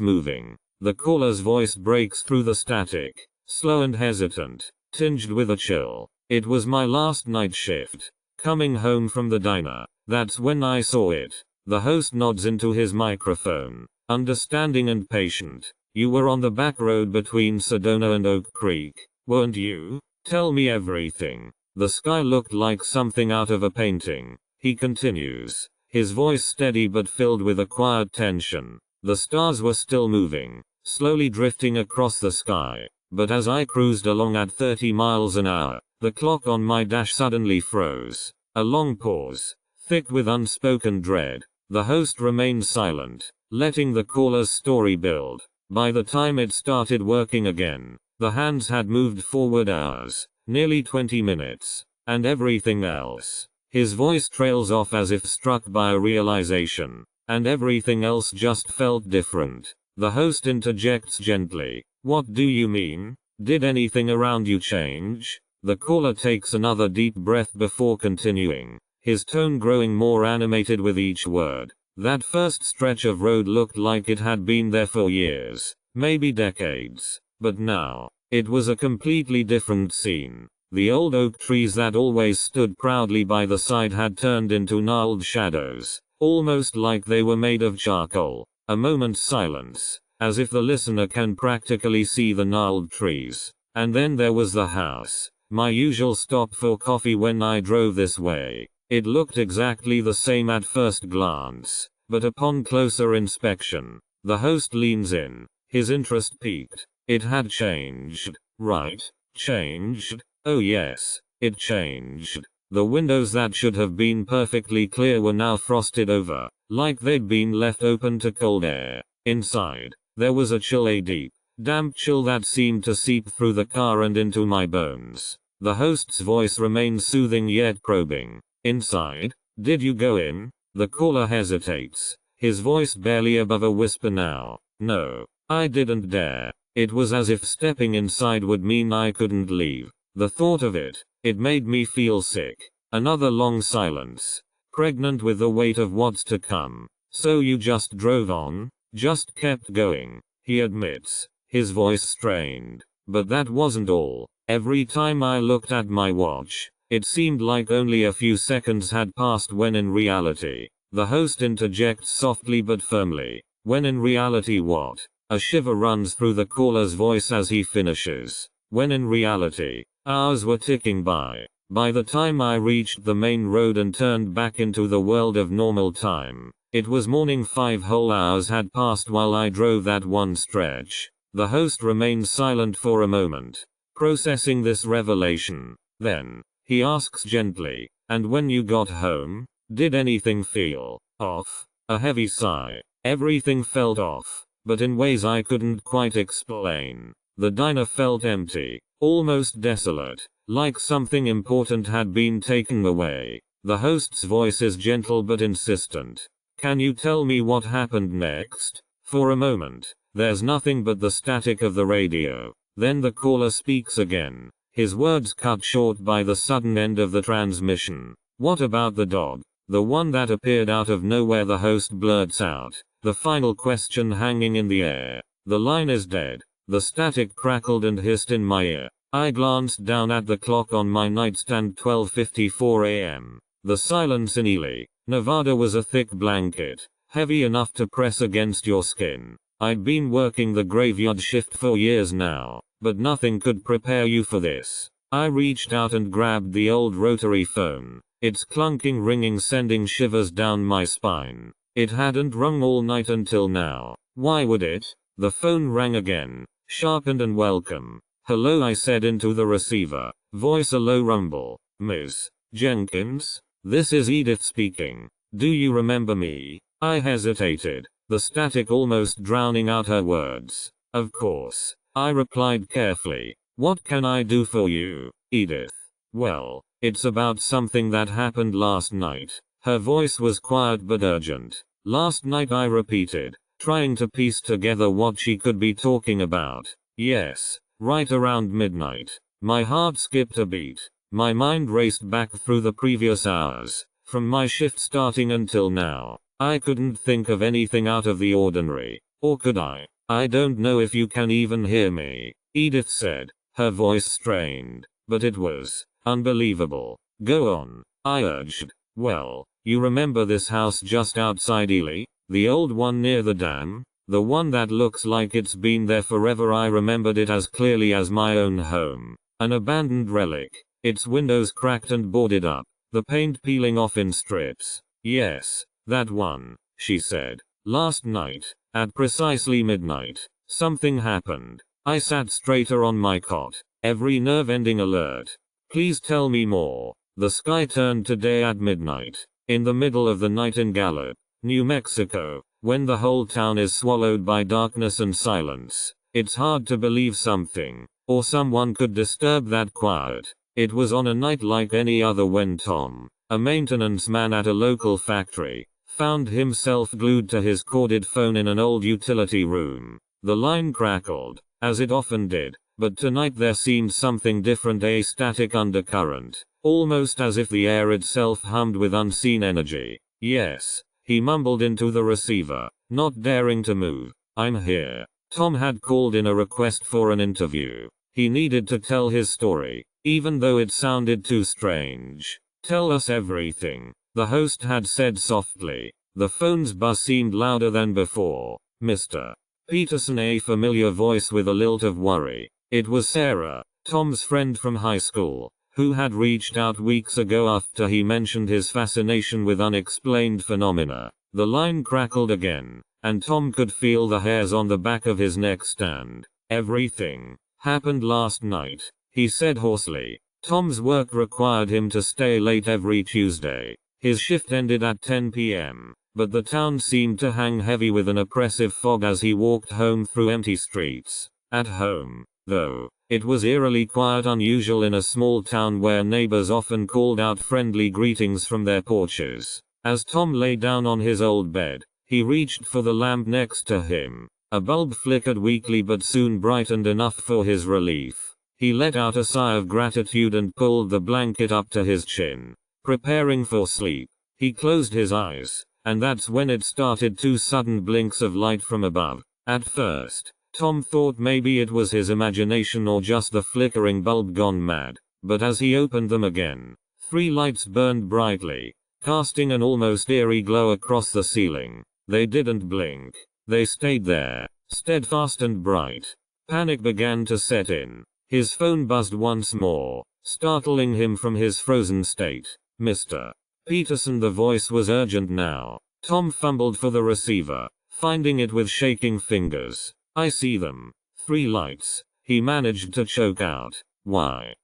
moving. The caller's voice breaks through the static, slow and hesitant, tinged with a chill. It was my last night shift. Coming home from the diner, that's when I saw it. The host nods into his microphone, understanding and patient. You were on the back road between Sedona and Oak Creek, weren't you? Tell me everything. The sky looked like something out of a painting. He continues, his voice steady but filled with a quiet tension. The stars were still moving, slowly drifting across the sky. But as I cruised along at 30 miles an hour, the clock on my dash suddenly froze. A long pause, thick with unspoken dread. The host remained silent, letting the caller's story build. By the time it started working again, the hands had moved forward hours, nearly 20 minutes, and everything else. His voice trails off as if struck by a realization, and everything else just felt different. The host interjects gently. What do you mean? Did anything around you change? The caller takes another deep breath before continuing, his tone growing more animated with each word. That first stretch of road looked like it had been there for years, maybe decades. But now, it was a completely different scene. The old oak trees that always stood proudly by the side had turned into gnarled shadows, almost like they were made of charcoal. A moment's silence, as if the listener can practically see the gnarled trees. And then there was the house, my usual stop for coffee when I drove this way. It looked exactly the same at first glance, but upon closer inspection, the host leans in, his interest piqued. It had changed, right? Changed? Oh yes, it changed. The windows that should have been perfectly clear were now frosted over, like they'd been left open to cold air. Inside, there was a chill, a deep, damp chill that seemed to seep through the car and into my bones. The host's voice remained soothing yet probing. Inside? Did you go in? The caller hesitates, his voice barely above a whisper now. No, I didn't dare. It was as if stepping inside would mean I couldn't leave. The thought of it, it made me feel sick. Another long silence, pregnant with the weight of what's to come. So you just drove on? Just kept going, he admits, his voice strained. But that wasn't all. Every time I looked at my watch, it seemed like only a few seconds had passed when in reality, the host interjects softly but firmly, when in reality what? A shiver runs through the caller's voice as he finishes. When in reality, hours were ticking by. By the time I reached the main road and turned back into the world of normal time, it was morning. 5 whole hours had passed while I drove that one stretch. The host remained silent for a moment, processing this revelation. Then, he asks gently, "And when you got home, did anything feel off?" A heavy sigh. Everything felt off, but in ways I couldn't quite explain. The diner felt empty, almost desolate, like something important had been taken away. The host's voice is gentle but insistent. "Can you tell me what happened next?" For a moment, there's nothing but the static of the radio. Then the caller speaks again, his words cut short by the sudden end of the transmission. "What about the dog? The one that appeared out of nowhere?" the host blurts out, the final question hanging in the air. The line is dead. The static crackled and hissed in my ear. I glanced down at the clock on my nightstand. 12:54 a.m. The silence in Ely, Nevada was a thick blanket, heavy enough to press against your skin. I'd been working the graveyard shift for years now, but nothing could prepare you for this. I reached out and grabbed the old rotary phone, its clunking ringing sending shivers down my spine. It hadn't rung all night until now. Why would it? The phone rang again, sharpened and welcome. "Hello," I said into the receiver, voice a low rumble. "Ms. Jenkins? This is Edith speaking. Do you remember me?" I hesitated, the static almost drowning out her words. "Of course," I replied carefully. "What can I do for you, Edith?" "Well, it's about something that happened last night." Her voice was quiet but urgent. "Last night," I repeated, trying to piece together what she could be talking about. "Yes, right around midnight." My heart skipped a beat. My mind raced back through the previous hours, from my shift starting until now. I couldn't think of anything out of the ordinary. Or could I? "I don't know if you can even hear me," Edith said, her voice strained, but it was unbelievable. "Go on," I urged. "Well, you remember this house just outside Ely? The old one near the dam? The one that looks like it's been there forever." I remembered it as clearly as my own home. An abandoned relic, its windows cracked and boarded up, the paint peeling off in strips. "Yes, that one," she said. "Last night, at precisely midnight, something happened." I sat straighter on my cot, every nerve ending alert. "Please tell me more." "The sky turned to day at midnight, in the middle of the night in Gallup, New Mexico, when the whole town is swallowed by darkness and silence. It's hard to believe something, or someone could disturb that quiet. It was on a night like any other when Tom, a maintenance man at a local factory, found himself glued to his corded phone in an old utility room. The line crackled, as it often did, but tonight there seemed something different, a static undercurrent, almost as if the air itself hummed with unseen energy. "Yes," he mumbled into the receiver, not daring to move. "I'm here." Tom had called in a request for an interview. He needed to tell his story, even though it sounded too strange. "Tell us everything," the host had said softly. The phone's buzz seemed louder than before. "Mr. Peterson," a familiar voice with a lilt of worry. It was Sarah, Tom's friend from high school, who had reached out weeks ago after he mentioned his fascination with unexplained phenomena. The line crackled again, and Tom could feel the hairs on the back of his neck stand. "Everything happened last night," he said hoarsely. Tom's work required him to stay late every Tuesday. His shift ended at 10 p.m., but the town seemed to hang heavy with an oppressive fog as he walked home through empty streets. At home, though, it was eerily quiet, unusual in a small town where neighbors often called out friendly greetings from their porches. As Tom lay down on his old bed, he reached for the lamp next to him. A bulb flickered weakly but soon brightened enough for his relief. He let out a sigh of gratitude and pulled the blanket up to his chin, preparing for sleep. He closed his eyes, and that's when it started, 2 sudden blinks of light from above. At first, Tom thought maybe it was his imagination or just the flickering bulb gone mad, but as he opened them again, 3 lights burned brightly, casting an almost eerie glow across the ceiling. They didn't blink. They stayed there, steadfast and bright. Panic began to set in. His phone buzzed once more, startling him from his frozen state. "Mr. Peterson," the voice was urgent now. Tom fumbled for the receiver, finding it with shaking fingers. "I see them. 3 lights," he managed to choke out. Why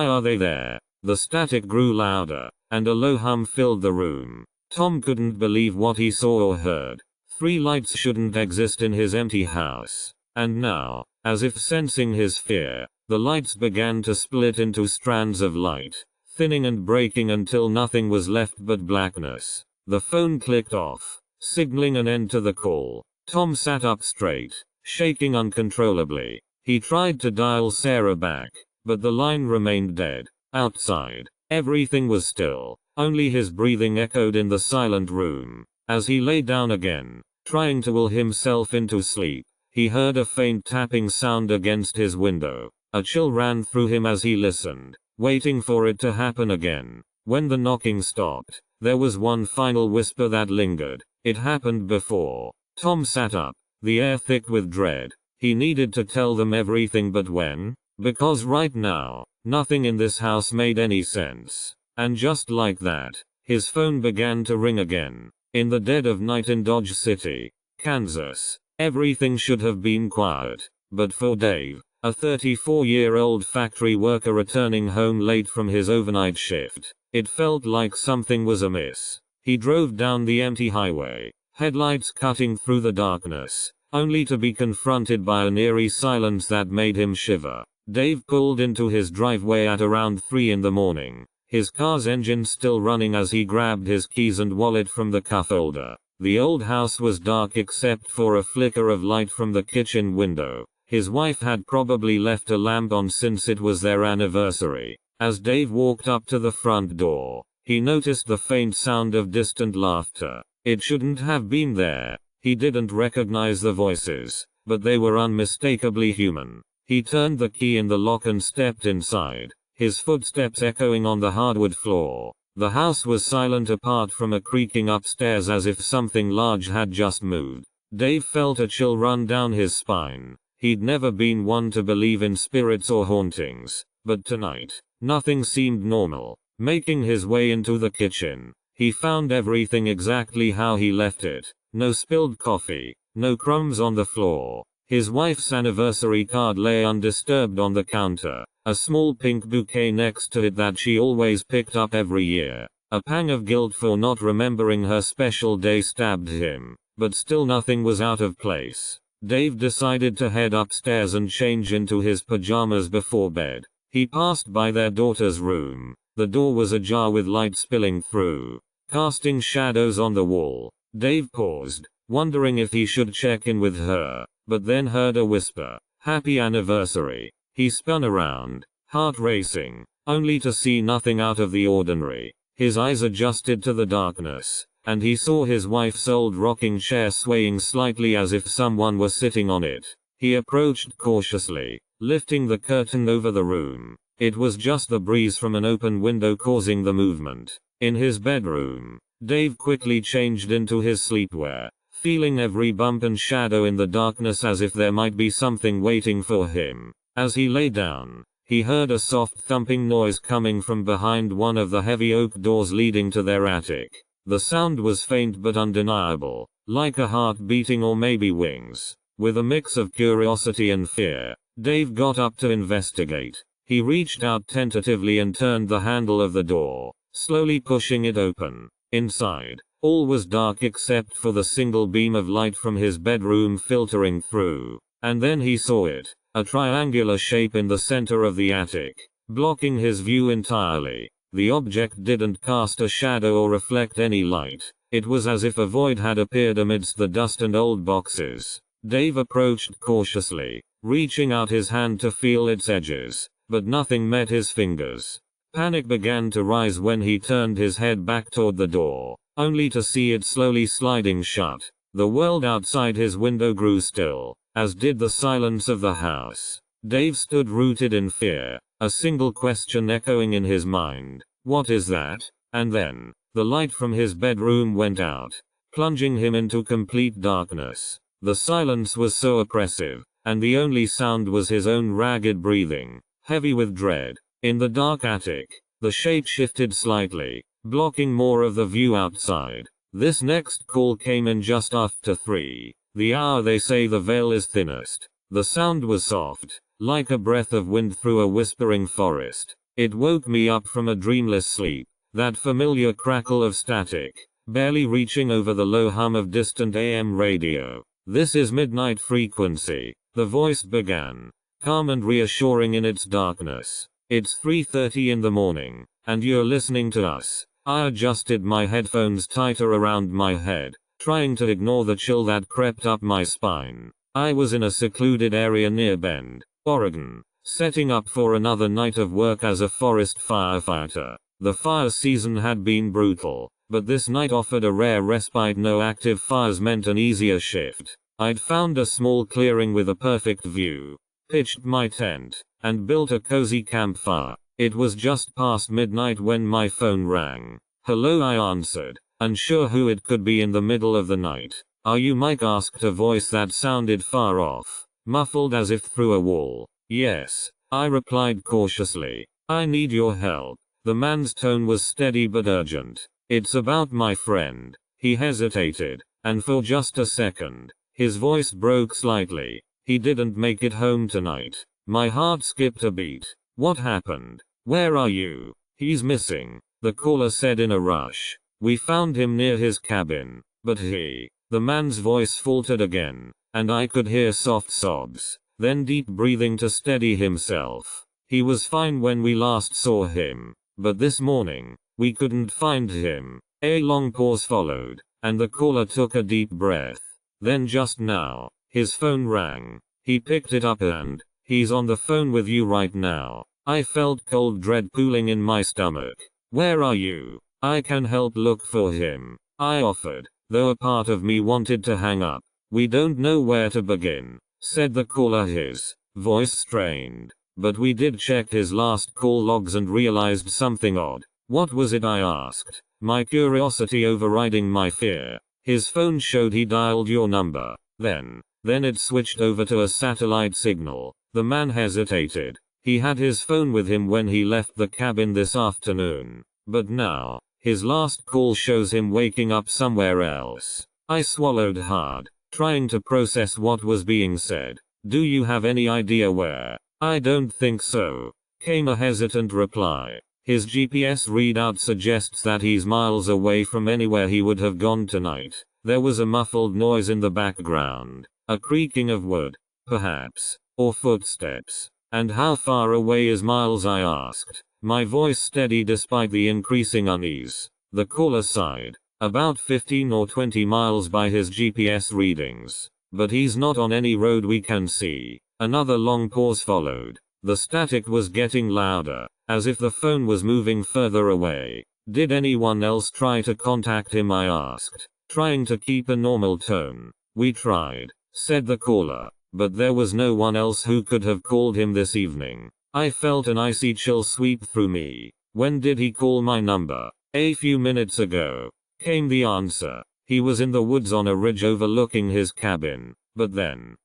are they there?" The static grew louder, and a low hum filled the room. Tom couldn't believe what he saw or heard. 3 lights shouldn't exist in his empty house. And now, as if sensing his fear, the lights began to split into strands of light, thinning and breaking until nothing was left but blackness. The phone clicked off, signaling an end to the call. Tom sat up straight, shaking uncontrollably. He tried to dial Sarah back, but the line remained dead. Outside, everything was still. Only his breathing echoed in the silent room. As he lay down again, trying to will himself into sleep, he heard a faint tapping sound against his window. A chill ran through him as he listened, waiting for it to happen again. When the knocking stopped, there was one final whisper that lingered. It happened before. Tom sat up, the air thick with dread. He needed to tell them everything, but when? Because right now, nothing in this house made any sense. And just like that, his phone began to ring again. In the dead of night in Dodge City, Kansas, everything should have been quiet. But for Dave, a 34-year-old factory worker returning home late from his overnight shift, it felt like something was amiss. He drove down the empty highway, headlights cutting through the darkness, only to be confronted by an eerie silence that made him shiver. Dave pulled into his driveway at around 3 in the morning, his car's engine still running as he grabbed his keys and wallet from the cuff holder. The old house was dark except for a flicker of light from the kitchen window. His wife had probably left a lamp on since it was their anniversary. As Dave walked up to the front door, he noticed the faint sound of distant laughter. It shouldn't have been there. He didn't recognize the voices, but they were unmistakably human. He turned the key in the lock and stepped inside, his footsteps echoing on the hardwood floor. The house was silent apart from a creaking upstairs as if something large had just moved. Dave felt a chill run down his spine. He'd never been one to believe in spirits or hauntings, but tonight, nothing seemed normal. Making his way into the kitchen, he found everything exactly how he left it. No spilled coffee, no crumbs on the floor. His wife's anniversary card lay undisturbed on the counter, a small pink bouquet next to it that she always picked up every year. A pang of guilt for not remembering her special day stabbed him, but still nothing was out of place. Dave decided to head upstairs and change into his pajamas before bed. He passed by their daughter's room. The door was ajar with light spilling through, casting shadows on the wall. Dave paused, wondering if he should check in with her, but then heard a whisper, "Happy anniversary." He spun around, heart racing, only to see nothing out of the ordinary. His eyes adjusted to the darkness, and he saw his wife's old rocking chair swaying slightly as if someone were sitting on it. He approached cautiously, lifting the curtain over the room. It was just the breeze from an open window causing the movement. In his bedroom, Dave quickly changed into his sleepwear, feeling every bump and shadow in the darkness as if there might be something waiting for him. As he lay down, he heard a soft thumping noise coming from behind one of the heavy oak doors leading to their attic. The sound was faint but undeniable, like a heart beating or maybe wings. With a mix of curiosity and fear, Dave got up to investigate. He reached out tentatively and turned the handle of the door, slowly pushing it open. Inside, all was dark except for the single beam of light from his bedroom filtering through. And then he saw it, a triangular shape in the center of the attic, blocking his view entirely. The object didn't cast a shadow or reflect any light. It was as if a void had appeared amidst the dust and old boxes. Dave approached cautiously, reaching out his hand to feel its edges, but nothing met his fingers. Panic began to rise when he turned his head back toward the door, only to see it slowly sliding shut. The world outside his window grew still, as did the silence of the house. Dave stood rooted in fear, a single question echoing in his mind. What is that? And then, the light from his bedroom went out, plunging him into complete darkness. The silence was so oppressive, and the only sound was his own ragged breathing, heavy with dread. In the dark attic, the shape shifted slightly, blocking more of the view outside. This next call came in just after 3, the hour they say the veil is thinnest. The sound was soft, like a breath of wind through a whispering forest. It woke me up from a dreamless sleep, that familiar crackle of static, barely reaching over the low hum of distant AM radio. This is Midnight Frequency, the voice began, calm and reassuring in its darkness. It's 3:30 in the morning, and you're listening to us. I adjusted my headphones tighter around my head, trying to ignore the chill that crept up my spine. I was in a secluded area near Bend, Oregon, setting up for another night of work as a forest firefighter. The fire season had been brutal, but this night offered a rare respite. No active fires meant an easier shift. I'd found a small clearing with a perfect view, pitched my tent, and built a cozy campfire. It was just past midnight when my phone rang. Hello, I answered, unsure who it could be in the middle of the night. Are you Mike? Asked a voice that sounded far off, muffled as if through a wall. Yes, I replied cautiously. I need your help. The man's tone was steady but urgent. It's about my friend. He hesitated, and for just a second, his voice broke slightly. He didn't make it home tonight. My heart skipped a beat. What happened? Where are you? He's missing, the caller said in a rush. We found him near his cabin, but the man's voice faltered again, and I could hear soft sobs, then deep breathing to steady himself. He was fine when we last saw him, but this morning, we couldn't find him. A long pause followed, and the caller took a deep breath. Then just now, his phone rang. He picked it up and, he's on the phone with you right now. I felt cold dread pooling in my stomach. Where are you? I can help look for him, I offered, though a part of me wanted to hang up. We don't know where to begin, said the caller, his voice strained. But we did check his last call logs and realized something odd. What was it? I asked, my curiosity overriding my fear. His phone showed he dialed your number. Then it switched over to a satellite signal. The man hesitated. He had his phone with him when he left the cabin this afternoon. But now, his last call shows him waking up somewhere else. I swallowed hard, trying to process what was being said. Do you have any idea where? I don't think so, came a hesitant reply. His GPS readout suggests that he's miles away from anywhere he would have gone tonight. There was a muffled noise in the background, a creaking of wood, perhaps, or footsteps. And how far away is miles? I asked, my voice steady despite the increasing unease. The caller sighed. About 15 or 20 miles by his GPS readings. But he's not on any road we can see. Another long pause followed. The static was getting louder, as if the phone was moving further away. Did anyone else try to contact him? I asked, trying to keep a normal tone. We tried, said the caller, but there was no one else who could have called him this evening. I felt an icy chill sweep through me. When did he call my number? A few minutes ago, came the answer. He was in the woods on a ridge overlooking his cabin. But then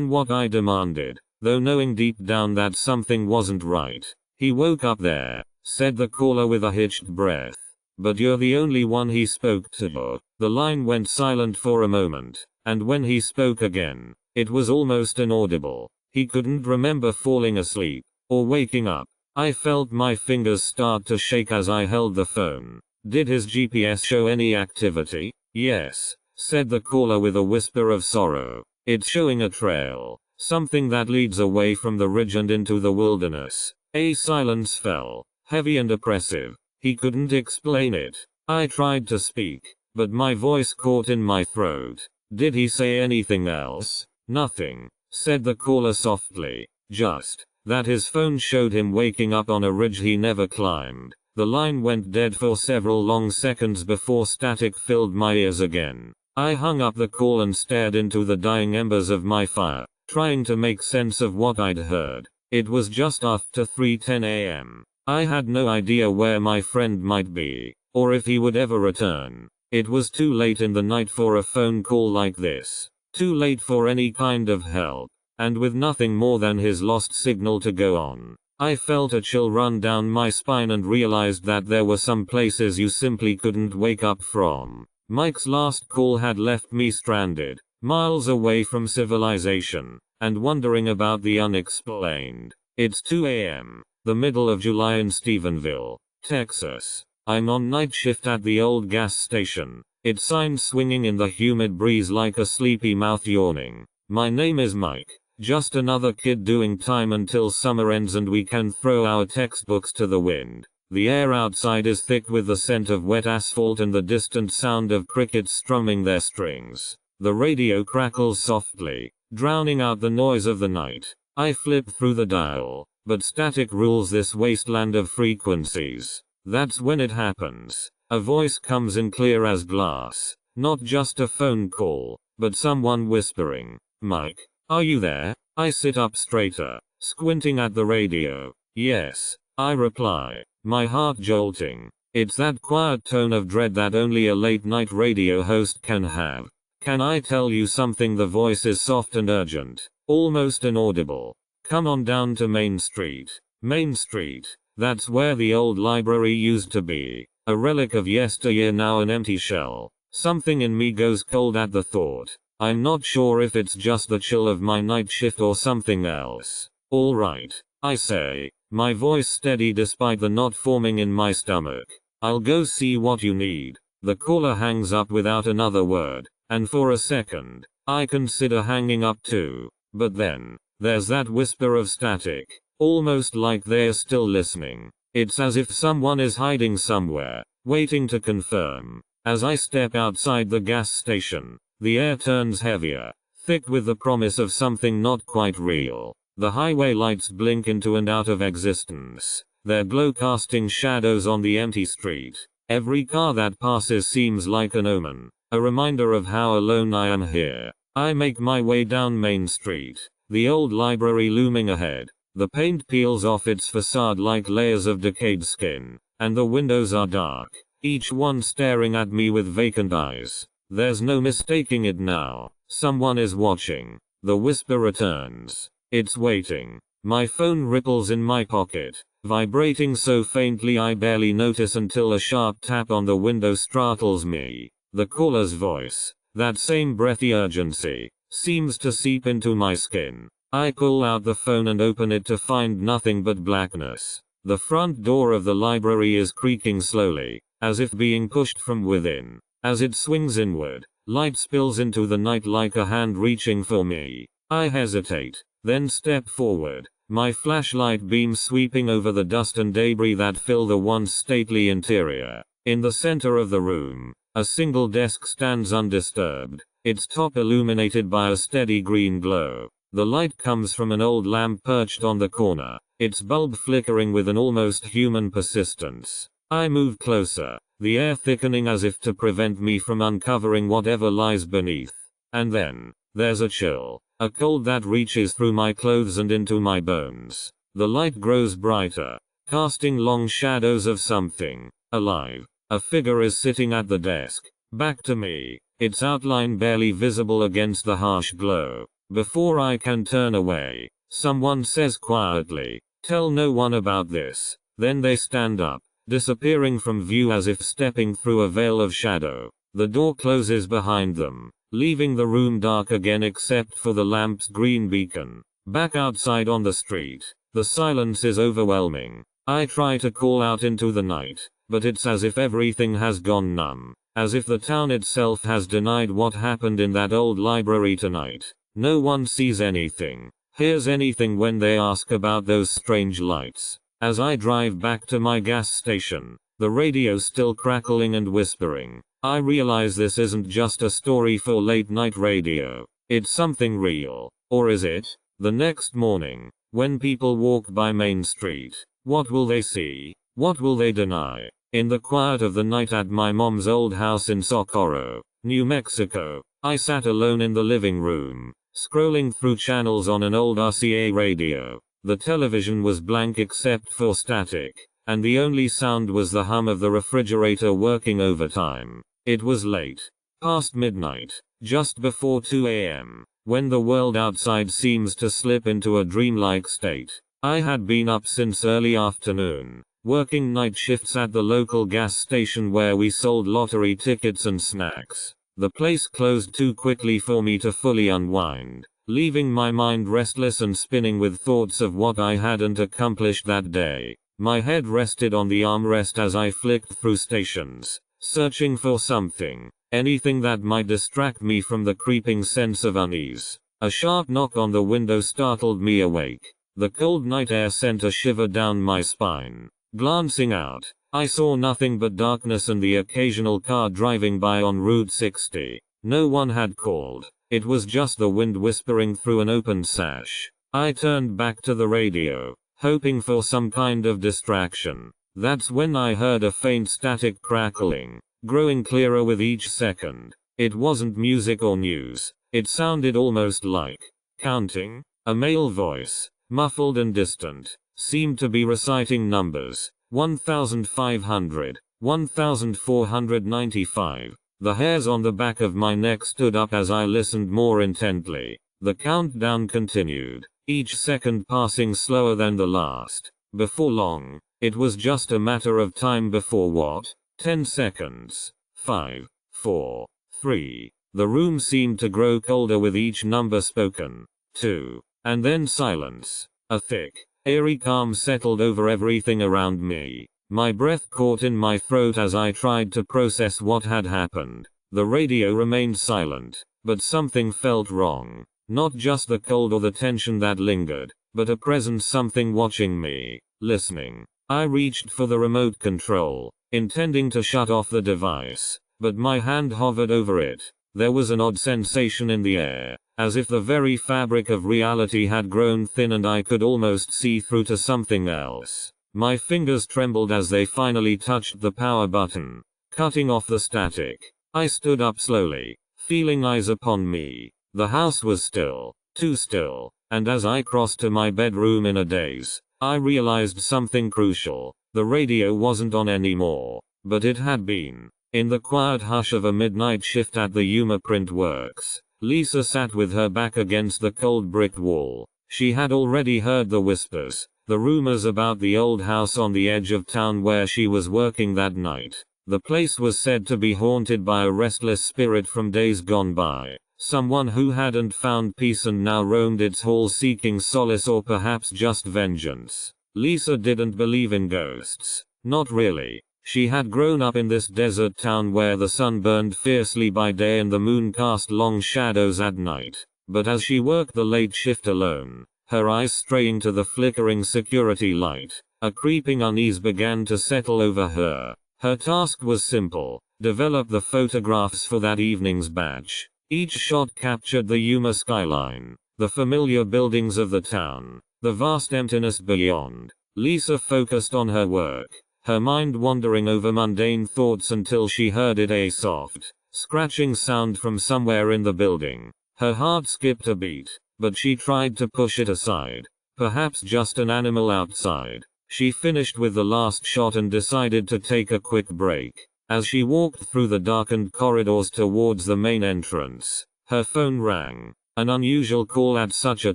what? I demanded, though knowing deep down that something wasn't right. He woke up there, said the caller with a hitched breath. But you're the only one he spoke to. The line went silent for a moment, and when he spoke again, it was almost inaudible. He couldn't remember falling asleep, or waking up. I felt my fingers start to shake as I held the phone. Did his GPS show any activity? Yes, said the caller with a whisper of sorrow. It's showing a trail, something that leads away from the ridge and into the wilderness. A silence fell, heavy and oppressive. He couldn't explain it. I tried to speak, but my voice caught in my throat. Did he say anything else? Nothing, said the caller softly. Just that his phone showed him waking up on a ridge he never climbed. The line went dead for several long seconds before static filled my ears again. I hung up the call and stared into the dying embers of my fire, trying to make sense of what I'd heard. It was just after 3:10 a.m. I had no idea where my friend might be, or if he would ever return. It was too late in the night for a phone call like this. Too late for any kind of help. And with nothing more than his lost signal to go on, I felt a chill run down my spine and realized that there were some places you simply couldn't wake up from. Mike's last call had left me stranded, miles away from civilization, and wondering about the unexplained. It's 2 a.m., the middle of July in Stephenville, Texas. I'm on night shift at the old gas station, its sign swinging in the humid breeze like a sleepy mouth yawning. My name is Mike, just another kid doing time until summer ends and we can throw our textbooks to the wind. The air outside is thick with the scent of wet asphalt and the distant sound of crickets strumming their strings. The radio crackles softly, drowning out the noise of the night. I flip through the dial, but static rules this wasteland of frequencies. That's when it happens. A voice comes in clear as glass. Not just a phone call, but someone whispering. Mike, are you there? I sit up straighter, squinting at the radio. Yes, I reply, my heart jolting. It's that quiet tone of dread that only a late night radio host can have. Can I tell you something? The voice is soft and urgent, almost inaudible. Come on down to Main Street. Main Street, that's where the old library used to be. A relic of yesteryear, now an empty shell. Something in me goes cold at the thought. I'm not sure if it's just the chill of my night shift or something else. All right, I say, my voice steady despite the knot forming in my stomach. I'll go see what you need. The caller hangs up without another word, and for a second, I consider hanging up too. But then, there's that whisper of static, almost like they're still listening. It's as if someone is hiding somewhere, waiting to confirm. As I step outside the gas station, the air turns heavier, thick with the promise of something not quite real. The highway lights blink into and out of existence, their glow casting shadows on the empty street. Every car that passes seems like an omen, a reminder of how alone I am here. I make my way down Main Street, the old library looming ahead. The paint peels off its facade like layers of decayed skin, and the windows are dark, each one staring at me with vacant eyes. There's no mistaking it now. Someone is watching. The whisper returns. It's waiting. My phone ripples in my pocket, vibrating so faintly I barely notice until a sharp tap on the window startles me. The caller's voice, that same breathy urgency, seems to seep into my skin. I pull out the phone and open it to find nothing but blackness. The front door of the library is creaking slowly, as if being pushed from within. As it swings inward, light spills into the night like a hand reaching for me. I hesitate, then step forward, my flashlight beam sweeping over the dust and debris that fill the once stately interior. In the center of the room, a single desk stands undisturbed, its top illuminated by a steady green glow. The light comes from an old lamp perched on the corner, its bulb flickering with an almost human persistence. I move closer, the air thickening as if to prevent me from uncovering whatever lies beneath. And then, there's a chill, a cold that reaches through my clothes and into my bones. The light grows brighter, casting long shadows of something alive. A figure is sitting at the desk, back to me, its outline barely visible against the harsh glow. Before I can turn away, someone says quietly, "Tell no one about this." Then they stand up, disappearing from view as if stepping through a veil of shadow. The door closes behind them, leaving the room dark again except for the lamp's green beacon. Back outside on the street, the silence is overwhelming. I try to call out into the night, but it's as if everything has gone numb, as if the town itself has denied what happened in that old library tonight. No one sees anything, hears anything when they ask about those strange lights. As I drive back to my gas station, the radio still crackling and whispering, I realize this isn't just a story for late night radio. It's something real. Or is it? The next morning, when people walk by Main Street, what will they see? What will they deny? In the quiet of the night at my mom's old house in Socorro, New Mexico, I sat alone in the living room, scrolling through channels on an old RCA radio. The television was blank except for static, and the only sound was the hum of the refrigerator working overtime. It was late, past midnight, just before 2 a.m., when the world outside seems to slip into a dreamlike state. I had been up since early afternoon, working night shifts at the local gas station where we sold lottery tickets and snacks. The place closed too quickly for me to fully unwind, leaving my mind restless and spinning with thoughts of what I hadn't accomplished that day. My head rested on the armrest as I flicked through stations, searching for something, anything that might distract me from the creeping sense of unease. A sharp knock on the window startled me awake. The cold night air sent a shiver down my spine. Glancing out, I saw nothing but darkness and the occasional car driving by on Route 60. No one had called. It was just the wind whispering through an open sash. I turned back to the radio, hoping for some kind of distraction. That's when I heard a faint static crackling, growing clearer with each second. It wasn't music or news. It sounded almost like counting. A male voice, muffled and distant, seemed to be reciting numbers. 1,500, 1,495. The hairs on the back of my neck stood up as I listened more intently. The countdown continued, each second passing slower than the last. Before long, it was just a matter of time before what? 10 seconds. 5, 4, 3. The room seemed to grow colder with each number spoken. 2. And then silence. A thick, eerie calm settled over everything around me. My breath caught in my throat as I tried to process what had happened. The radio remained silent, but something felt wrong. Not just the cold or the tension that lingered, but a present something watching me, listening. I reached for the remote control, intending to shut off the device, but my hand hovered over it. There was an odd sensation in the air, as if the very fabric of reality had grown thin and I could almost see through to something else. My fingers trembled as they finally touched the power button, cutting off the static. I stood up slowly, feeling eyes upon me. The house was still, too still, and as I crossed to my bedroom in a daze, I realized something crucial. The radio wasn't on anymore, but it had been. In the quiet hush of a midnight shift at the Yuma Print Works, Lisa sat with her back against the cold brick wall. She had already heard the whispers, the rumors about the old house on the edge of town where she was working that night. The place was said to be haunted by a restless spirit from days gone by, someone who hadn't found peace and now roamed its halls seeking solace or perhaps just vengeance. Lisa didn't believe in ghosts. Not really. She had grown up in this desert town where the sun burned fiercely by day and the moon cast long shadows at night. But as she worked the late shift alone, her eyes straying to the flickering security light, a creeping unease began to settle over her. Her task was simple: develop the photographs for that evening's batch. Each shot captured the Yuma skyline, the familiar buildings of the town, the vast emptiness beyond. Lisa focused on her work, her mind wandering over mundane thoughts until she heard a soft, scratching sound from somewhere in the building. Her heart skipped a beat, but she tried to push it aside. Perhaps just an animal outside. She finished with the last shot and decided to take a quick break. As she walked through the darkened corridors towards the main entrance, her phone rang. An unusual call at such a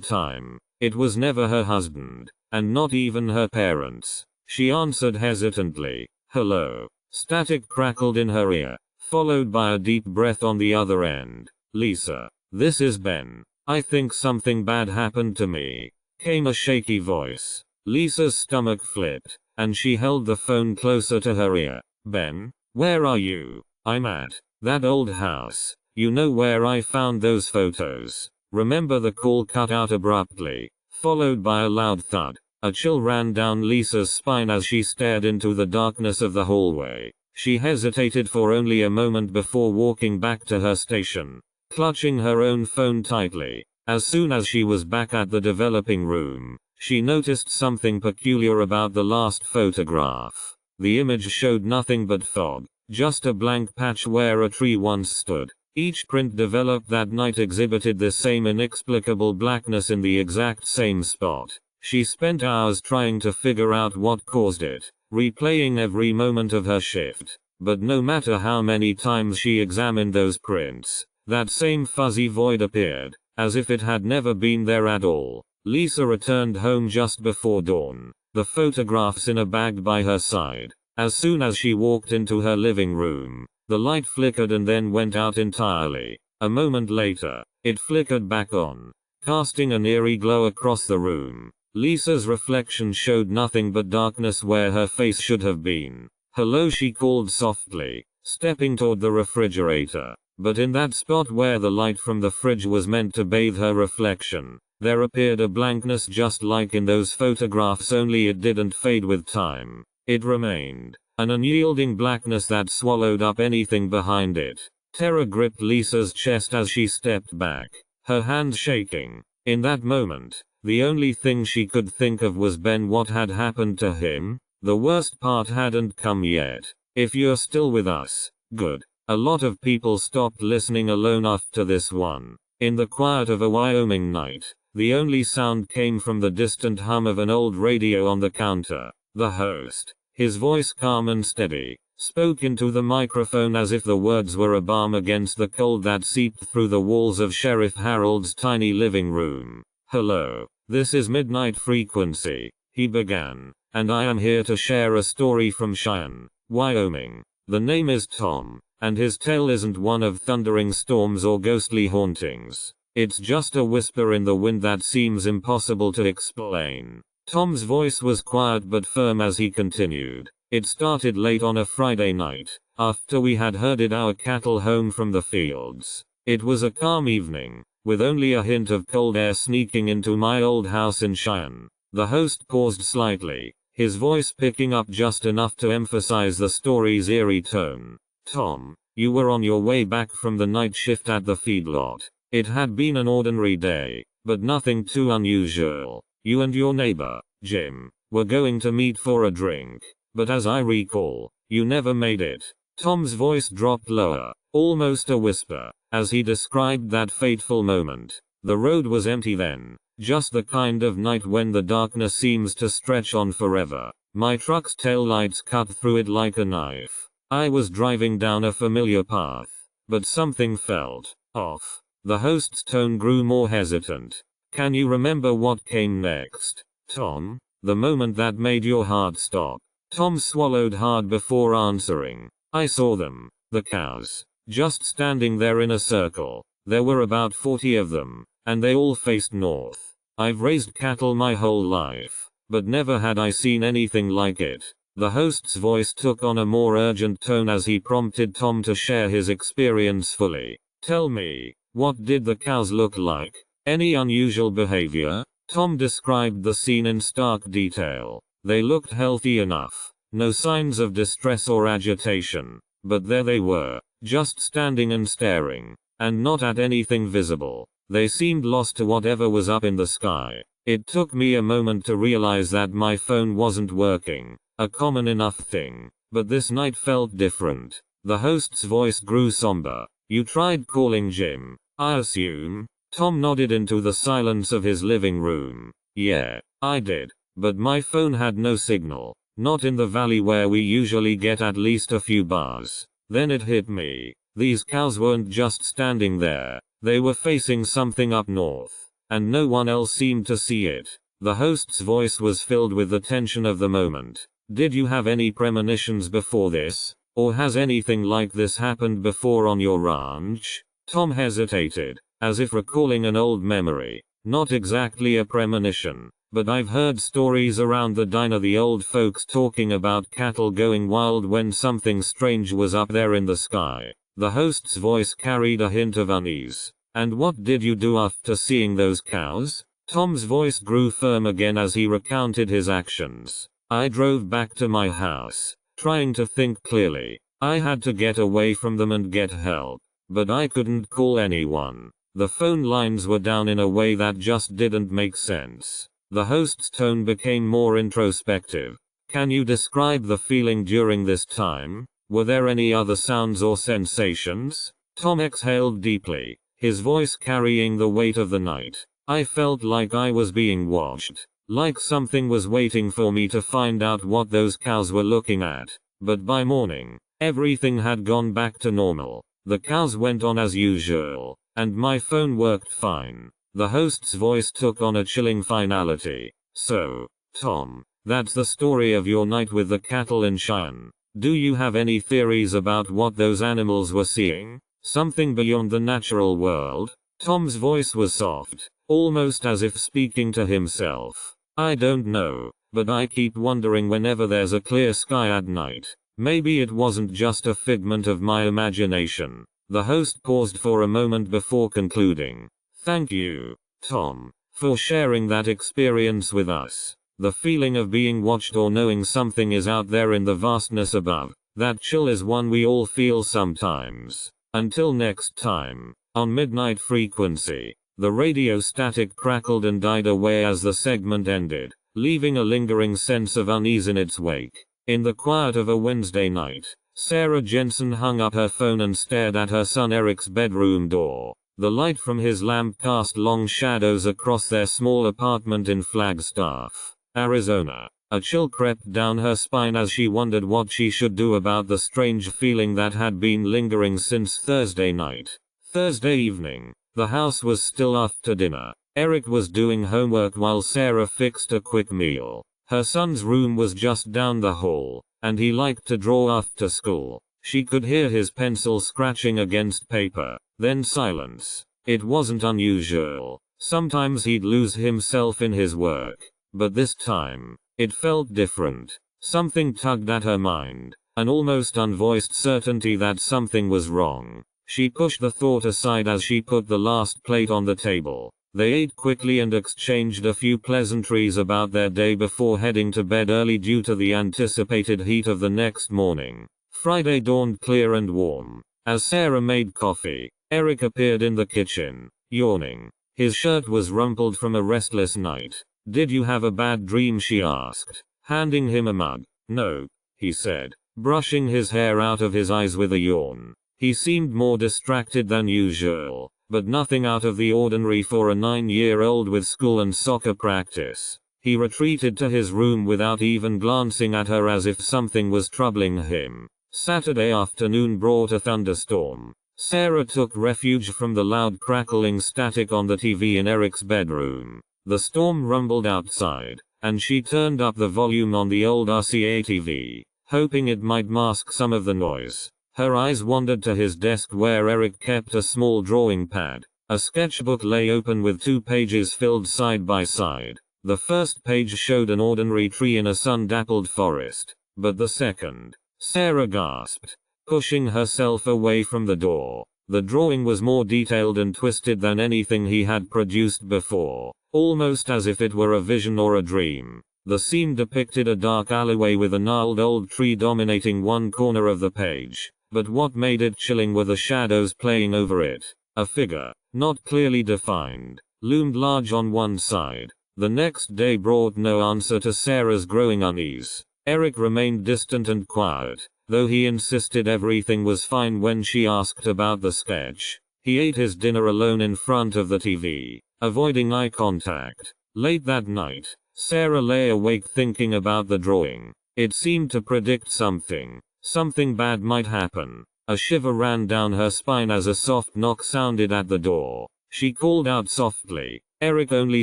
time. It was never her husband, and not even her parents. She answered hesitantly. Hello. Static crackled in her ear, followed by a deep breath on the other end. Lisa, this is Ben. I think something bad happened to me, came a shaky voice. Lisa's stomach flipped, and she held the phone closer to her ear. Ben, where are you? I'm at that old house. You know where I found those photos. Remember? The call cut out abruptly, followed by a loud thud. A chill ran down Lisa's spine as she stared into the darkness of the hallway. She hesitated for only a moment before walking back to her station, clutching her own phone tightly. As soon as she was back at the developing room, she noticed something peculiar about the last photograph. The image showed nothing but fog, just a blank patch where a tree once stood. Each print developed that night exhibited the same inexplicable blackness in the exact same spot. She spent hours trying to figure out what caused it, replaying every moment of her shift. But no matter how many times she examined those prints, that same fuzzy void appeared, as if it had never been there at all. Lisa returned home just before dawn, the photographs in a bag by her side. As soon as she walked into her living room, the light flickered and then went out entirely. A moment later, it flickered back on, casting an eerie glow across the room. Lisa's reflection showed nothing but darkness where her face should have been. "Hello," she called softly, stepping toward the refrigerator. But in that spot where the light from the fridge was meant to bathe her reflection, there appeared a blankness just like in those photographs, only it didn't fade with time. It remained, an unyielding blackness that swallowed up anything behind it. Terror gripped Lisa's chest as she stepped back, her hands shaking. In that moment, the only thing she could think of was Ben. What had happened to him? The worst part hadn't come yet. If you're still with us, good. A lot of people stopped listening alone after this one. In the quiet of a Wyoming night, the only sound came from the distant hum of an old radio on the counter. The host, his voice calm and steady, spoke into the microphone as if the words were a balm against the cold that seeped through the walls of Sheriff Harold's tiny living room. "Hello, this is Midnight Frequency," he began, "and I am here to share a story from Cheyenne, Wyoming. The name is Tom, and his tale isn't one of thundering storms or ghostly hauntings. It's just a whisper in the wind that seems impossible to explain." Tom's voice was quiet but firm as he continued. "It started late on a Friday night, after we had herded our cattle home from the fields. It was a calm evening, with only a hint of cold air sneaking into my old house in Cheyenne." The host paused slightly, his voice picking up just enough to emphasize the story's eerie tone. "Tom, you were on your way back from the night shift at the feedlot. It had been an ordinary day, but nothing too unusual. You and your neighbor, Jim, were going to meet for a drink, but as I recall, you never made it." Tom's voice dropped lower, almost a whisper, as he described that fateful moment. "The road was empty then, just the kind of night when the darkness seems to stretch on forever. My truck's taillights cut through it like a knife. I was driving down a familiar path, but something felt off." The host's tone grew more hesitant. "Can you remember what came next, Tom? The moment that made your heart stop?" Tom swallowed hard before answering. "I saw them, the cows, just standing there in a circle. There were about 40 of them, and they all faced north. I've raised cattle my whole life, but never had I seen anything like it." The host's voice took on a more urgent tone as he prompted Tom to share his experience fully. "Tell me, what did the cows look like? Any unusual behavior?" Tom described the scene in stark detail. "They looked healthy enough, no signs of distress or agitation, but there they were, just standing and staring, and not at anything visible. They seemed lost to whatever was up in the sky. It took me a moment to realize that my phone wasn't working, a common enough thing, but this night felt different." The host's voice grew somber. "You tried calling Jim, I assume?" Tom nodded into the silence of his living room. "Yeah, I did, but my phone had no signal, not in the valley where we usually get at least a few bars. Then it hit me. These cows weren't just standing there, they were facing something up north, and no one else seemed to see it." The host's voice was filled with the tension of the moment. "Did you have any premonitions before this, or has anything like this happened before on your ranch?" Tom hesitated, as if recalling an old memory. "Not exactly a premonition, but I've heard stories around the diner, the old folks talking about cattle going wild when something strange was up there in the sky." The host's voice carried a hint of unease. "And what did you do after seeing those cows?" Tom's voice grew firm again as he recounted his actions. "I drove back to my house, trying to think clearly. I had to get away from them and get help, but I couldn't call anyone. The phone lines were down in a way that just didn't make sense." The host's tone became more introspective. "Can you describe the feeling during this time? Were there any other sounds or sensations?" Tom exhaled deeply, his voice carrying the weight of the night. I felt like I was being watched. Like something was waiting for me to find out what those cows were looking at. But by morning, everything had gone back to normal. The cows went on as usual, and my phone worked fine. The host's voice took on a chilling finality. So, Tom, that's the story of your night with the cattle in Cheyenne. Do you have any theories about what those animals were seeing? Something beyond the natural world? Tom's voice was soft, almost as if speaking to himself. I don't know, but I keep wondering whenever there's a clear sky at night. Maybe it wasn't just a figment of my imagination. The host paused for a moment before concluding. Thank you, Tom, for sharing that experience with us. The feeling of being watched or knowing something is out there in the vastness above. That chill is one we all feel sometimes. Until next time, on Midnight Frequency. The radio static crackled and died away as the segment ended, leaving a lingering sense of unease in its wake. In the quiet of a Wednesday night, Sarah Jensen hung up her phone and stared at her son Eric's bedroom door. The light from his lamp cast long shadows across their small apartment in Flagstaff, Arizona. A chill crept down her spine as she wondered what she should do about the strange feeling that had been lingering since Thursday night. Thursday evening. The house was still after dinner. Eric was doing homework while Sarah fixed a quick meal. Her son's room was just down the hall, and he liked to draw after school. She could hear his pencil scratching against paper, then silence. It wasn't unusual. Sometimes he'd lose himself in his work, but this time, it felt different. Something tugged at her mind, an almost unvoiced certainty that something was wrong. She pushed the thought aside as she put the last plate on the table. They ate quickly and exchanged a few pleasantries about their day before heading to bed early due to the anticipated heat of the next morning. Friday dawned clear and warm. As Sarah made coffee, Eric appeared in the kitchen, yawning. His shirt was rumpled from a restless night. Did you have a bad dream? She asked, handing him a mug. No, he said, brushing his hair out of his eyes with a yawn. He seemed more distracted than usual, but nothing out of the ordinary for a 9-year-old with school and soccer practice. He retreated to his room without even glancing at her as if something was troubling him. Saturday afternoon brought a thunderstorm. Sarah took refuge from the loud crackling static on the TV in Eric's bedroom. The storm rumbled outside, and she turned up the volume on the old RCA TV, hoping it might mask some of the noise. Her eyes wandered to his desk where Eric kept a small drawing pad. A sketchbook lay open with 2 pages filled side by side. The first page showed an ordinary tree in a sun-dappled forest, but the second, Sarah gasped, pushing herself away from the door. The drawing was more detailed and twisted than anything he had produced before, almost as if it were a vision or a dream. The scene depicted a dark alleyway with a gnarled old tree dominating one corner of the page. But what made it chilling were the shadows playing over it. A figure, not clearly defined, loomed large on one side. The next day brought no answer to Sarah's growing unease. Eric remained distant and quiet, though he insisted everything was fine when she asked about the sketch. He ate his dinner alone in front of the TV, avoiding eye contact. Late that night, Sarah lay awake thinking about the drawing. It seemed to predict something. Something bad might happen. A shiver ran down her spine as a soft knock sounded at the door. She called out softly. Eric only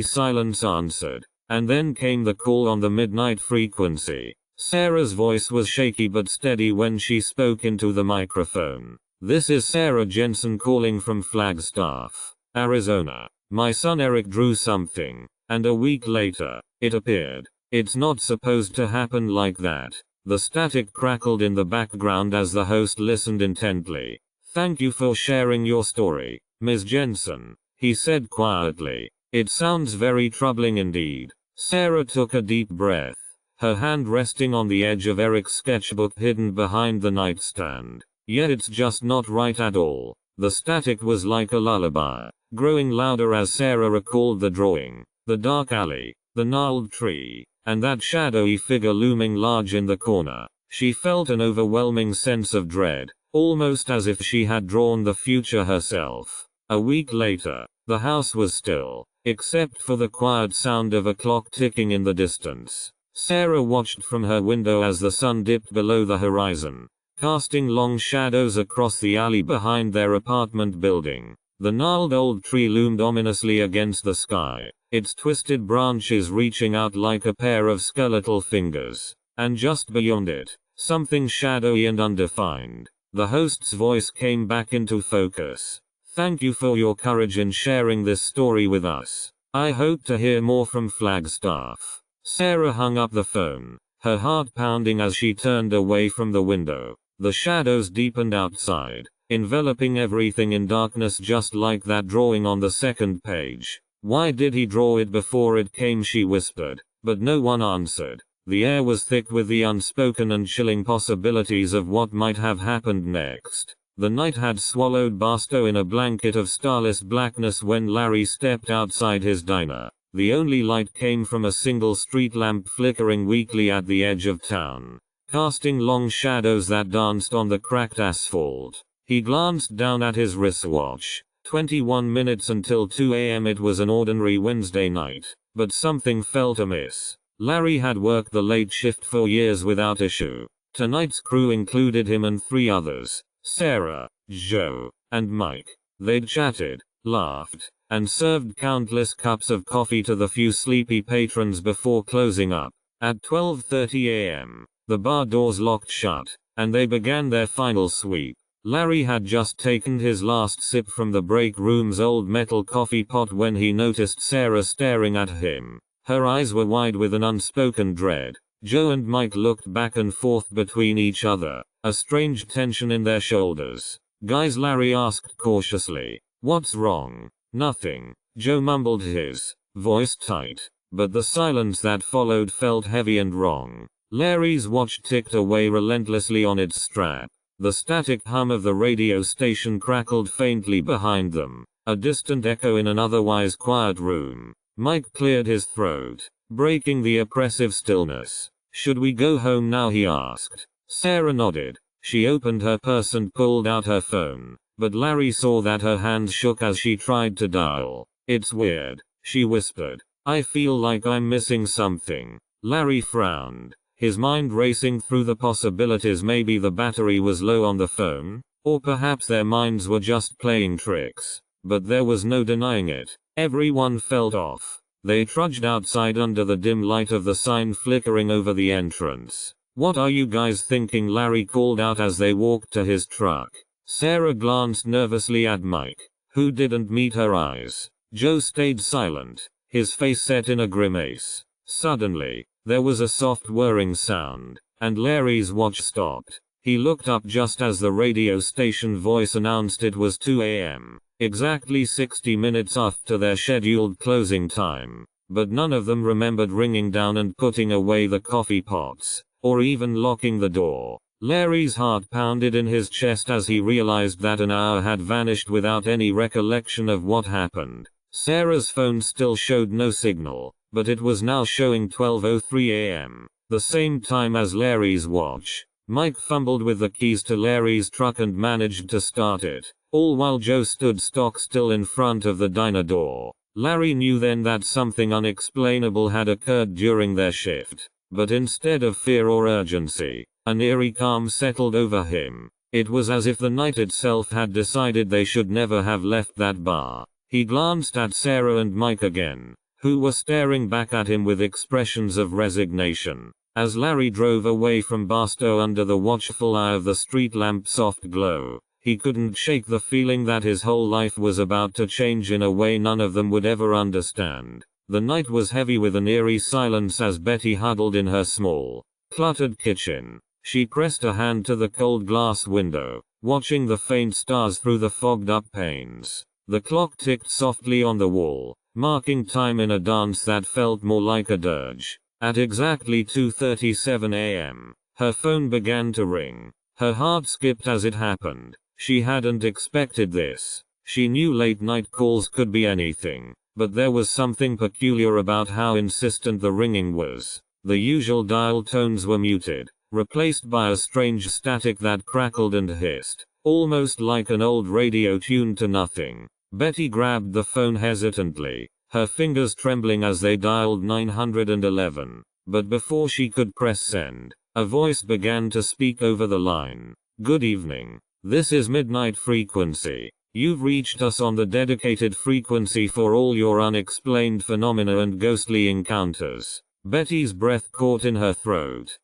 silence answered. And then came the call on the midnight frequency. Sarah's voice was shaky but steady when she spoke into the microphone. This is Sarah Jensen calling from Flagstaff, Arizona. My son Eric drew something, and a week later, it appeared. It's not supposed to happen like that. The static crackled in the background as the host listened intently. Thank you for sharing your story, Ms. Jensen, he said quietly. It sounds very troubling indeed. Sarah took a deep breath, her hand resting on the edge of Eric's sketchbook hidden behind the nightstand. Yet it's just not right at all. The static was like a lullaby, growing louder as Sarah recalled the drawing, the dark alley, the gnarled tree, and that shadowy figure looming large in the corner. She felt an overwhelming sense of dread, almost as if she had drawn the future herself. A week later, the house was still, except for the quiet sound of a clock ticking in the distance. Sarah watched from her window as the sun dipped below the horizon, casting long shadows across the alley behind their apartment building. The gnarled old tree loomed ominously against the sky, its twisted branches reaching out like a pair of skeletal fingers. And just beyond it, something shadowy and undefined. The host's voice came back into focus. "Thank you for your courage in sharing this story with us. I hope to hear more from Flagstaff." Sarah hung up the phone, her heart pounding as she turned away from the window. The shadows deepened outside, enveloping everything in darkness just like that drawing on the second page. "Why did he draw it before it came?" she whispered, but no one answered. The air was thick with the unspoken and chilling possibilities of what might have happened next. The night had swallowed Barstow in a blanket of starless blackness when Larry stepped outside his diner. The only light came from a single street lamp flickering weakly at the edge of town, casting long shadows that danced on the cracked asphalt. He glanced down at his wristwatch. 21 minutes until 2 a.m. It was an ordinary Wednesday night, but something felt amiss. Larry had worked the late shift for years without issue. Tonight's crew included him and 3 others: Sarah, Joe, and Mike. They'd chatted, laughed, and served countless cups of coffee to the few sleepy patrons before closing up. At 12:30 a.m., the bar doors locked shut, and they began their final sweep. Larry had just taken his last sip from the break room's old metal coffee pot when he noticed Sarah staring at him. Her eyes were wide with an unspoken dread. Joe and Mike looked back and forth between each other, a strange tension in their shoulders. "Guys," Larry asked cautiously, "what's wrong?" "Nothing," Joe mumbled, his voice tight, but the silence that followed felt heavy and wrong. Larry's watch ticked away relentlessly on its strap. The static hum of the radio station crackled faintly behind them, a distant echo in an otherwise quiet room. Mike cleared his throat, breaking the oppressive stillness. "Should we go home now?" he asked. Sarah nodded. She opened her purse and pulled out her phone, but Larry saw that her hands shook as she tried to dial. "It's weird," she whispered. "I feel like I'm missing something." Larry frowned, his mind racing through the possibilities. Maybe the battery was low on the phone, or perhaps their minds were just playing tricks. But there was no denying it. Everyone felt off. They trudged outside under the dim light of the sign flickering over the entrance. "What are you guys thinking?" Larry called out as they walked to his truck. Sarah glanced nervously at Mike, who didn't meet her eyes. Joe stayed silent, his face set in a grimace. Suddenly, there was a soft whirring sound, and Larry's watch stopped. He looked up just as the radio station voice announced it was 2 a.m., exactly 60 minutes after their scheduled closing time. But none of them remembered ringing down and putting away the coffee pots, or even locking the door. Larry's heart pounded in his chest as he realized that an hour had vanished without any recollection of what happened. Sarah's phone still showed no signal, but it was now showing 12:03 a.m., the same time as Larry's watch. Mike fumbled with the keys to Larry's truck and managed to start it, all while Joe stood stock still in front of the diner door. Larry knew then that something unexplainable had occurred during their shift, but instead of fear or urgency, an eerie calm settled over him. It was as if the night itself had decided they should never have left that bar. He glanced at Sarah and Mike again, who were staring back at him with expressions of resignation. As Larry drove away from Barstow under the watchful eye of the street lamp's soft glow, he couldn't shake the feeling that his whole life was about to change in a way none of them would ever understand. The night was heavy with an eerie silence as Betty huddled in her small, cluttered kitchen. She pressed a hand to the cold glass window, watching the faint stars through the fogged-up panes. The clock ticked softly on the wall, marking time in a dance that felt more like a dirge. At exactly 2:37 a.m., her phone began to ring. Her heart skipped as it happened. She hadn't expected this. She knew late-night calls could be anything, but there was something peculiar about how insistent the ringing was. The usual dial tones were muted, replaced by a strange static that crackled and hissed, almost like an old radio tuned to nothing. Betty grabbed the phone hesitantly, her fingers trembling as they dialed 911. But before she could press send, a voice began to speak over the line. "Good evening. This is Midnight Frequency. You've reached us on the dedicated frequency for all your unexplained phenomena and ghostly encounters." Betty's breath caught in her throat.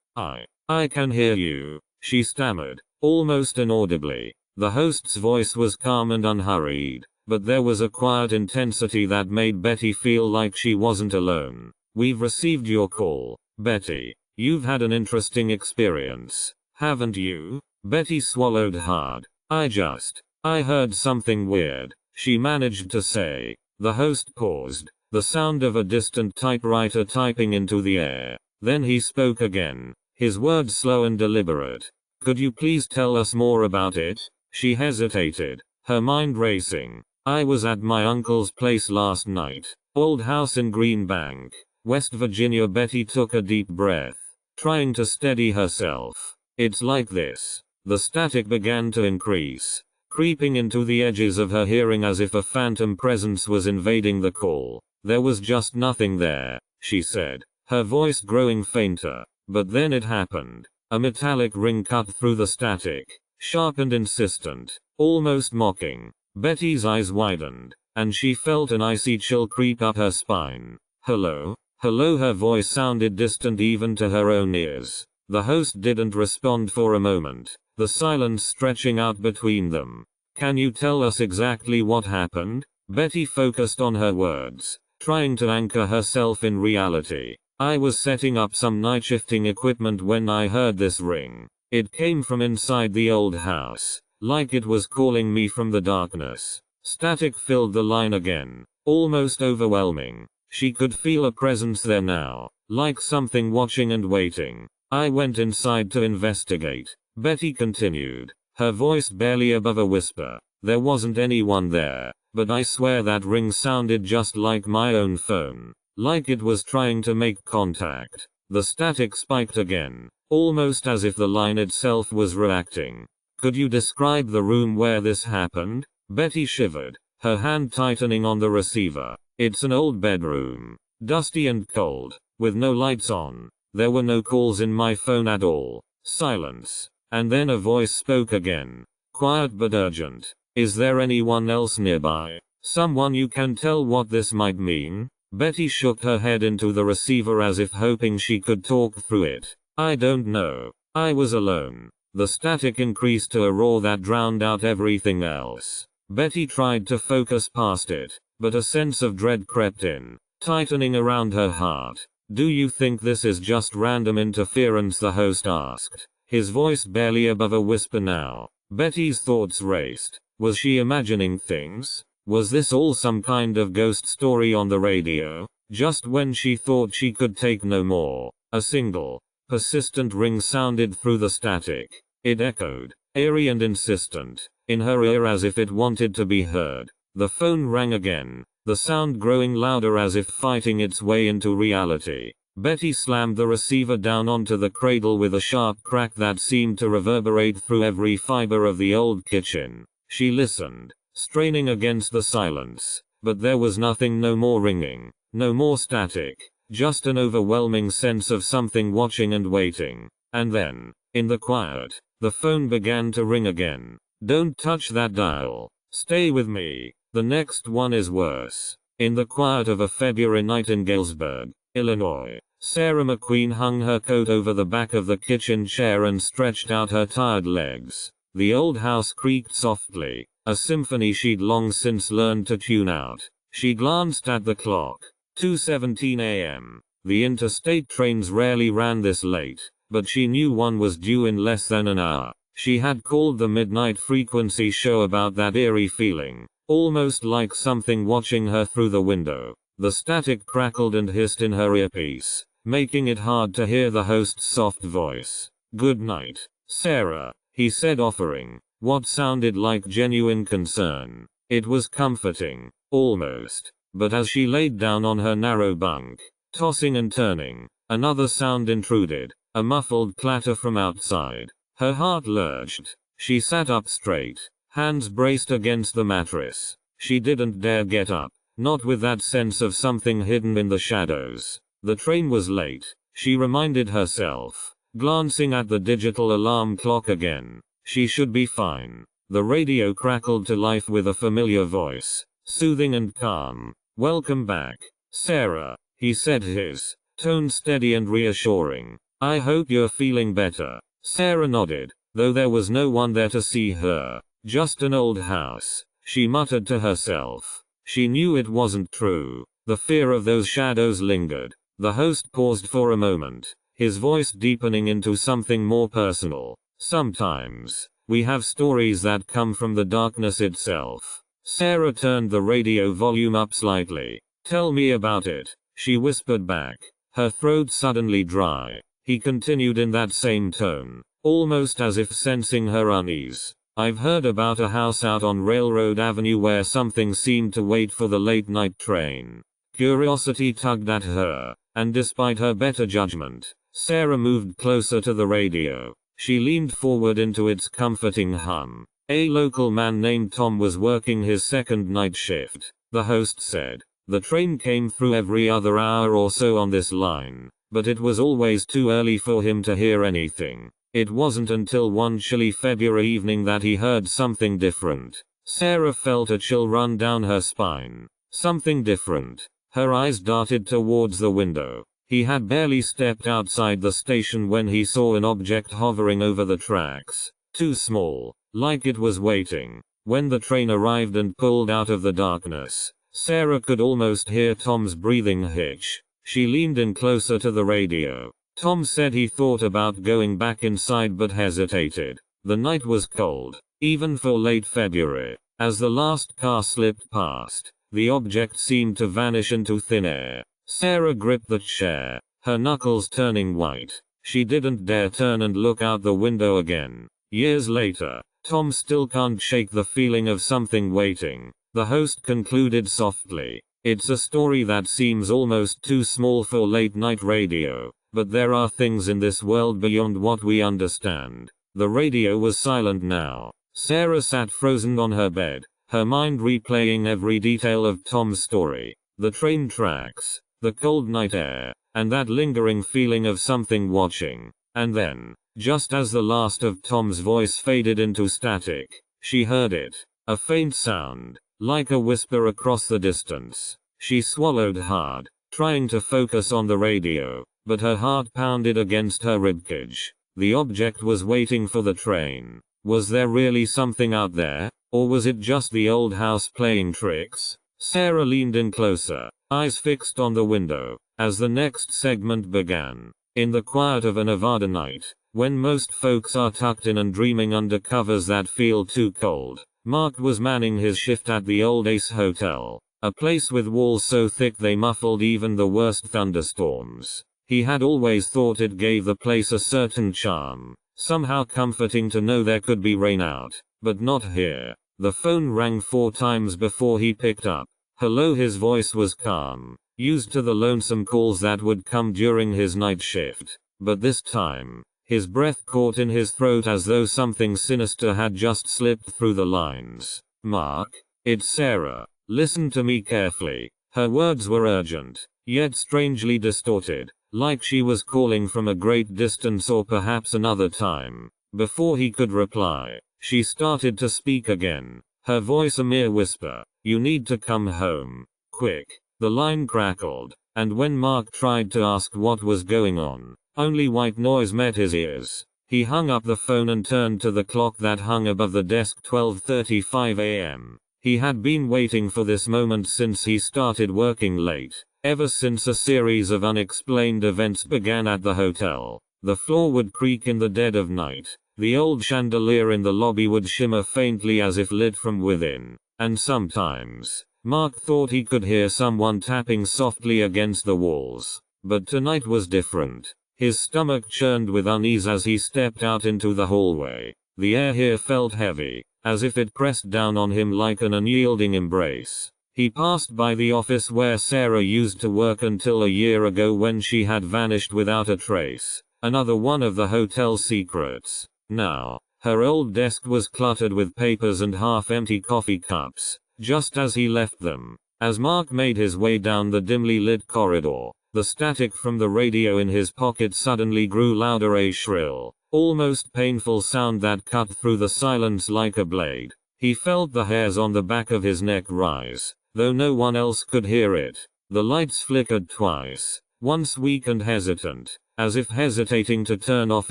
I can hear you," she stammered, almost inaudibly. The host's voice was calm and unhurried, but there was a quiet intensity that made Betty feel like she wasn't alone. "We've received your call, Betty. You've had an interesting experience, haven't you?" Betty swallowed hard. I heard something weird," she managed to say. The host paused, the sound of a distant typewriter typing into the air. Then he spoke again, his words slow and deliberate. "Could you please tell us more about it?" She hesitated, her mind racing. "I was at my uncle's place last night. Old house in Green Bank, West Virginia." Betty took a deep breath, trying to steady herself. "It's like this." The static began to increase, creeping into the edges of her hearing as if a phantom presence was invading the call. "There was just nothing there," she said, her voice growing fainter. But then it happened. A metallic ring cut through the static, sharp and insistent, almost mocking. Betty's eyes widened, and she felt an icy chill creep up her spine. "Hello? Hello?" Her voice sounded distant even to her own ears. The host didn't respond for a moment, the silence stretching out between them. "Can you tell us exactly what happened?" Betty focused on her words, trying to anchor herself in reality. "I was setting up some night shifting equipment when I heard this ring. It came from inside the old house, like it was calling me from the darkness." Static filled the line again, almost overwhelming. She could feel a presence there now, like something watching and waiting. "I went inside to investigate," Betty continued, her voice barely above a whisper. "There wasn't anyone there, but I swear that ring sounded just like my own phone, like it was trying to make contact." The static spiked again, almost as if the line itself was reacting. "Could you describe the room where this happened?" Betty shivered, her hand tightening on the receiver. "It's an old bedroom, dusty and cold, with no lights on. There were no calls in my phone at all." Silence. And then a voice spoke again, quiet but urgent. "Is there anyone else nearby? Someone you can tell what this might mean?" Betty shook her head into the receiver as if hoping she could talk through it. "I don't know. I was alone." The static increased to a roar that drowned out everything else. Betty tried to focus past it, but a sense of dread crept in, tightening around her heart. "Do you think this is just random interference?" the host asked, his voice barely above a whisper now. Betty's thoughts raced. Was she imagining things? Was this all some kind of ghost story on the radio? Just when she thought she could take no more, a single, persistent ring sounded through the static. It echoed, airy and insistent, in her ear as if it wanted to be heard. The phone rang again, the sound growing louder as if fighting its way into reality. Betty slammed the receiver down onto the cradle with a sharp crack that seemed to reverberate through every fiber of the old kitchen. She listened, straining against the silence, but there was nothing. No more ringing, no more static, just an overwhelming sense of something watching and waiting. And then, in the quiet, the phone began to ring again. "Don't touch that dial. Stay with me. The next one is worse." In the quiet of a February night in Galesburg, Illinois, Sarah McQueen hung her coat over the back of the kitchen chair and stretched out her tired legs. The old house creaked softly, a symphony she'd long since learned to tune out. She glanced at the clock. 2:17 a.m. The interstate trains rarely ran this late, but she knew one was due in less than an hour. She had called the Midnight Frequency show about that eerie feeling, almost like something watching her through the window. The static crackled and hissed in her earpiece, making it hard to hear the host's soft voice. "Good night, Sarah," he said, offering what sounded like genuine concern. It was comforting, almost. But as she laid down on her narrow bunk, tossing and turning, another sound intruded, A muffled clatter from outside. Her heart lurched. She sat up straight, hands braced against the mattress. She didn't dare get up, not with that sense of something hidden in the shadows. The train was late, she reminded herself, glancing at the digital alarm clock again. She should be fine. The radio crackled to life with a familiar voice, soothing and calm. "Welcome back, Sarah," he said, his tone steady and reassuring. "I hope you're feeling better." Sarah nodded, though there was no one there to see her. Just an old house, she muttered to herself. She knew it wasn't true. The fear of those shadows lingered. The host paused for a moment, his voice deepening into something more personal. "Sometimes, we have stories that come from the darkness itself." Sarah turned the radio volume up slightly. "Tell me about it," she whispered back, her throat suddenly dry. He continued in that same tone, almost as if sensing her unease. "I've heard about a house out on Railroad Avenue where something seemed to wait for the late night train." Curiosity tugged at her, and despite her better judgment, Sarah moved closer to the radio. She leaned forward into its comforting hum. "A local man named Tom was working his second night shift," the host said. "The train came through every other hour or so on this line, but it was always too early for him to hear anything. It wasn't until one chilly February evening that he heard something different." Sarah felt a chill run down her spine. Something different. Her eyes darted towards the window. He had barely stepped outside the station when he saw an object hovering over the tracks. Too small, like it was waiting. When the train arrived and pulled out of the darkness, Sarah could almost hear Tom's breathing hitch. She leaned in closer to the radio. Tom said he thought about going back inside but hesitated. The night was cold, even for late February. As the last car slipped past, the object seemed to vanish into thin air. Sarah gripped the chair, her knuckles turning white. She didn't dare turn and look out the window again. Years later, Tom still can't shake the feeling of something waiting. The host concluded softly. "It's a story that seems almost too small for late night radio, but there are things in this world beyond what we understand." The radio was silent now. Sarah sat frozen on her bed, her mind replaying every detail of Tom's story. The train tracks, the cold night air, and that lingering feeling of something watching. And then, just as the last of Tom's voice faded into static, she heard it. A faint sound, like a whisper across the distance. She swallowed hard, trying to focus on the radio, but her heart pounded against her ribcage. The object was waiting for the train. Was there really something out there, or was it just the old house playing tricks? Sarah leaned in closer, eyes fixed on the window, as the next segment began. In the quiet of a Nevada night, when most folks are tucked in and dreaming under covers that feel too cold, Mark was manning his shift at the old Ace Hotel, a place with walls so thick they muffled even the worst thunderstorms. He had always thought it gave the place a certain charm, somehow comforting to know there could be rain out, but not here. The phone rang 4 times before he picked up. "Hello," his voice was calm, used to the lonesome calls that would come during his night shift. But this time, his breath caught in his throat as though something sinister had just slipped through the lines. "Mark, it's Sarah. Listen to me carefully." Her words were urgent, yet strangely distorted, like she was calling from a great distance or perhaps another time. Before he could reply, she started to speak again, her voice a mere whisper. "You need to come home. Quick." The line crackled, and when Mark tried to ask what was going on, only white noise met his ears. He hung up the phone and turned to the clock that hung above the desk. 12:35 a.m. He had been waiting for this moment since he started working late, ever since a series of unexplained events began at the hotel. The floor would creak in the dead of night. The old chandelier in the lobby would shimmer faintly as if lit from within. And sometimes, Mark thought he could hear someone tapping softly against the walls. But tonight was different. His stomach churned with unease as he stepped out into the hallway. The air here felt heavy, as if it pressed down on him like an unyielding embrace. He passed by the office where Sarah used to work until a year ago when she had vanished without a trace. Another one of the hotel's secrets. Now, her old desk was cluttered with papers and half-empty coffee cups, just as he left them. As Mark made his way down the dimly lit corridor, the static from the radio in his pocket suddenly grew louder, a shrill, almost painful sound that cut through the silence like a blade. He felt the hairs on the back of his neck rise, though no one else could hear it. The lights flickered twice, once weak and hesitant, as if hesitating to turn off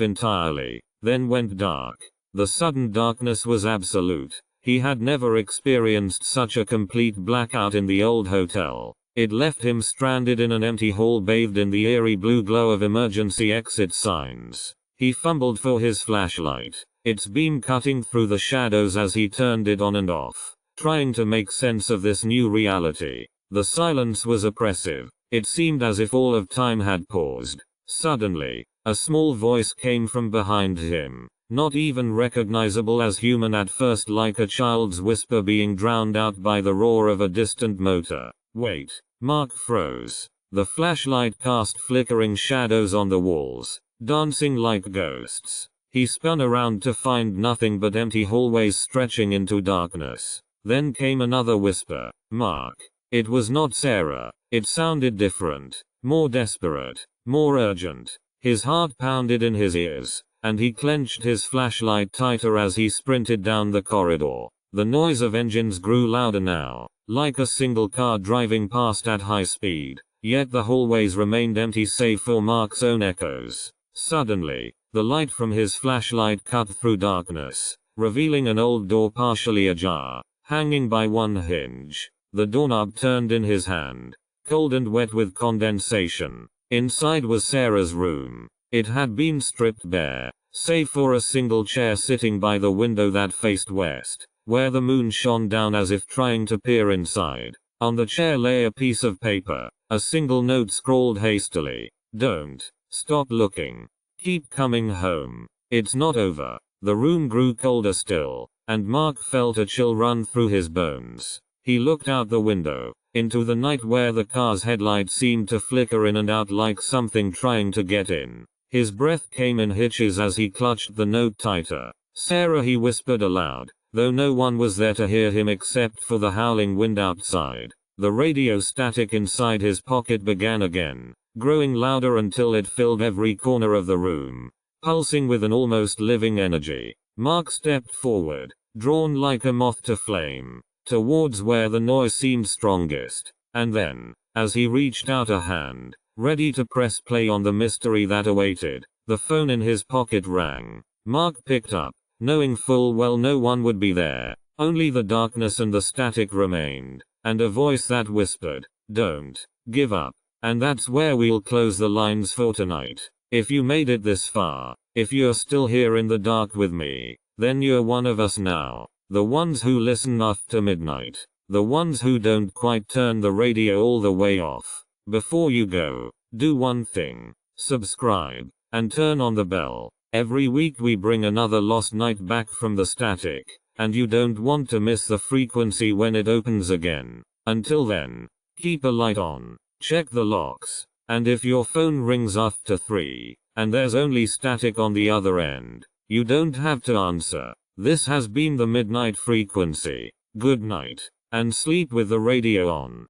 entirely, then went dark. The sudden darkness was absolute. He had never experienced such a complete blackout in the old hotel. It left him stranded in an empty hall bathed in the eerie blue glow of emergency exit signs. He fumbled for his flashlight, its beam cutting through the shadows as he turned it on and off, trying to make sense of this new reality. The silence was oppressive. It seemed as if all of time had paused. Suddenly, a small voice came from behind him. Not even recognizable as human at first, like a child's whisper being drowned out by the roar of a distant motor. Wait. Mark froze. The flashlight cast flickering shadows on the walls, dancing like ghosts. He spun around to find nothing but empty hallways stretching into darkness. Then came another whisper. Mark. It was not Sarah. It sounded different. More desperate. More urgent. His heart pounded in his ears, and he clenched his flashlight tighter as he sprinted down the corridor. The noise of engines grew louder now, like a single car driving past at high speed, yet the hallways remained empty save for Mark's own echoes. Suddenly, the light from his flashlight cut through darkness, revealing an old door partially ajar, hanging by one hinge. The doorknob turned in his hand, cold and wet with condensation. Inside was Sarah's room. It had been stripped bare, save for a single chair sitting by the window that faced west, where the moon shone down as if trying to peer inside. On the chair lay a piece of paper, a single note scrawled hastily. Don't stop looking. Keep coming home. It's not over. The room grew colder still, and Mark felt a chill run through his bones. He looked out the window, into the night where the car's headlights seemed to flicker in and out like something trying to get in. His breath came in hitches as he clutched the note tighter. Sarah, he whispered aloud, though no one was there to hear him except for the howling wind outside. The radio static inside his pocket began again, growing louder until it filled every corner of the room, pulsing with an almost living energy. Mark stepped forward, drawn like a moth to flame, towards where the noise seemed strongest. And then, as he reached out a hand, ready to press play on the mystery that awaited, the phone in his pocket rang. Mark picked up, knowing full well no one would be there. Only the darkness and the static remained, and a voice that whispered, "Don't give up." And that's where we'll close the lines for tonight. If you made it this far, if you're still here in the dark with me, then you're one of us now. The ones who listen after midnight. The ones who don't quite turn the radio all the way off. Before you go, do one thing. Subscribe, and turn on the bell. Every week we bring another lost night back from the static, and you don't want to miss the frequency when it opens again. Until then, keep a light on, check the locks, and if your phone rings after 3, and there's only static on the other end, you don't have to answer. This has been the Midnight Frequency. Good night, and sleep with the radio on.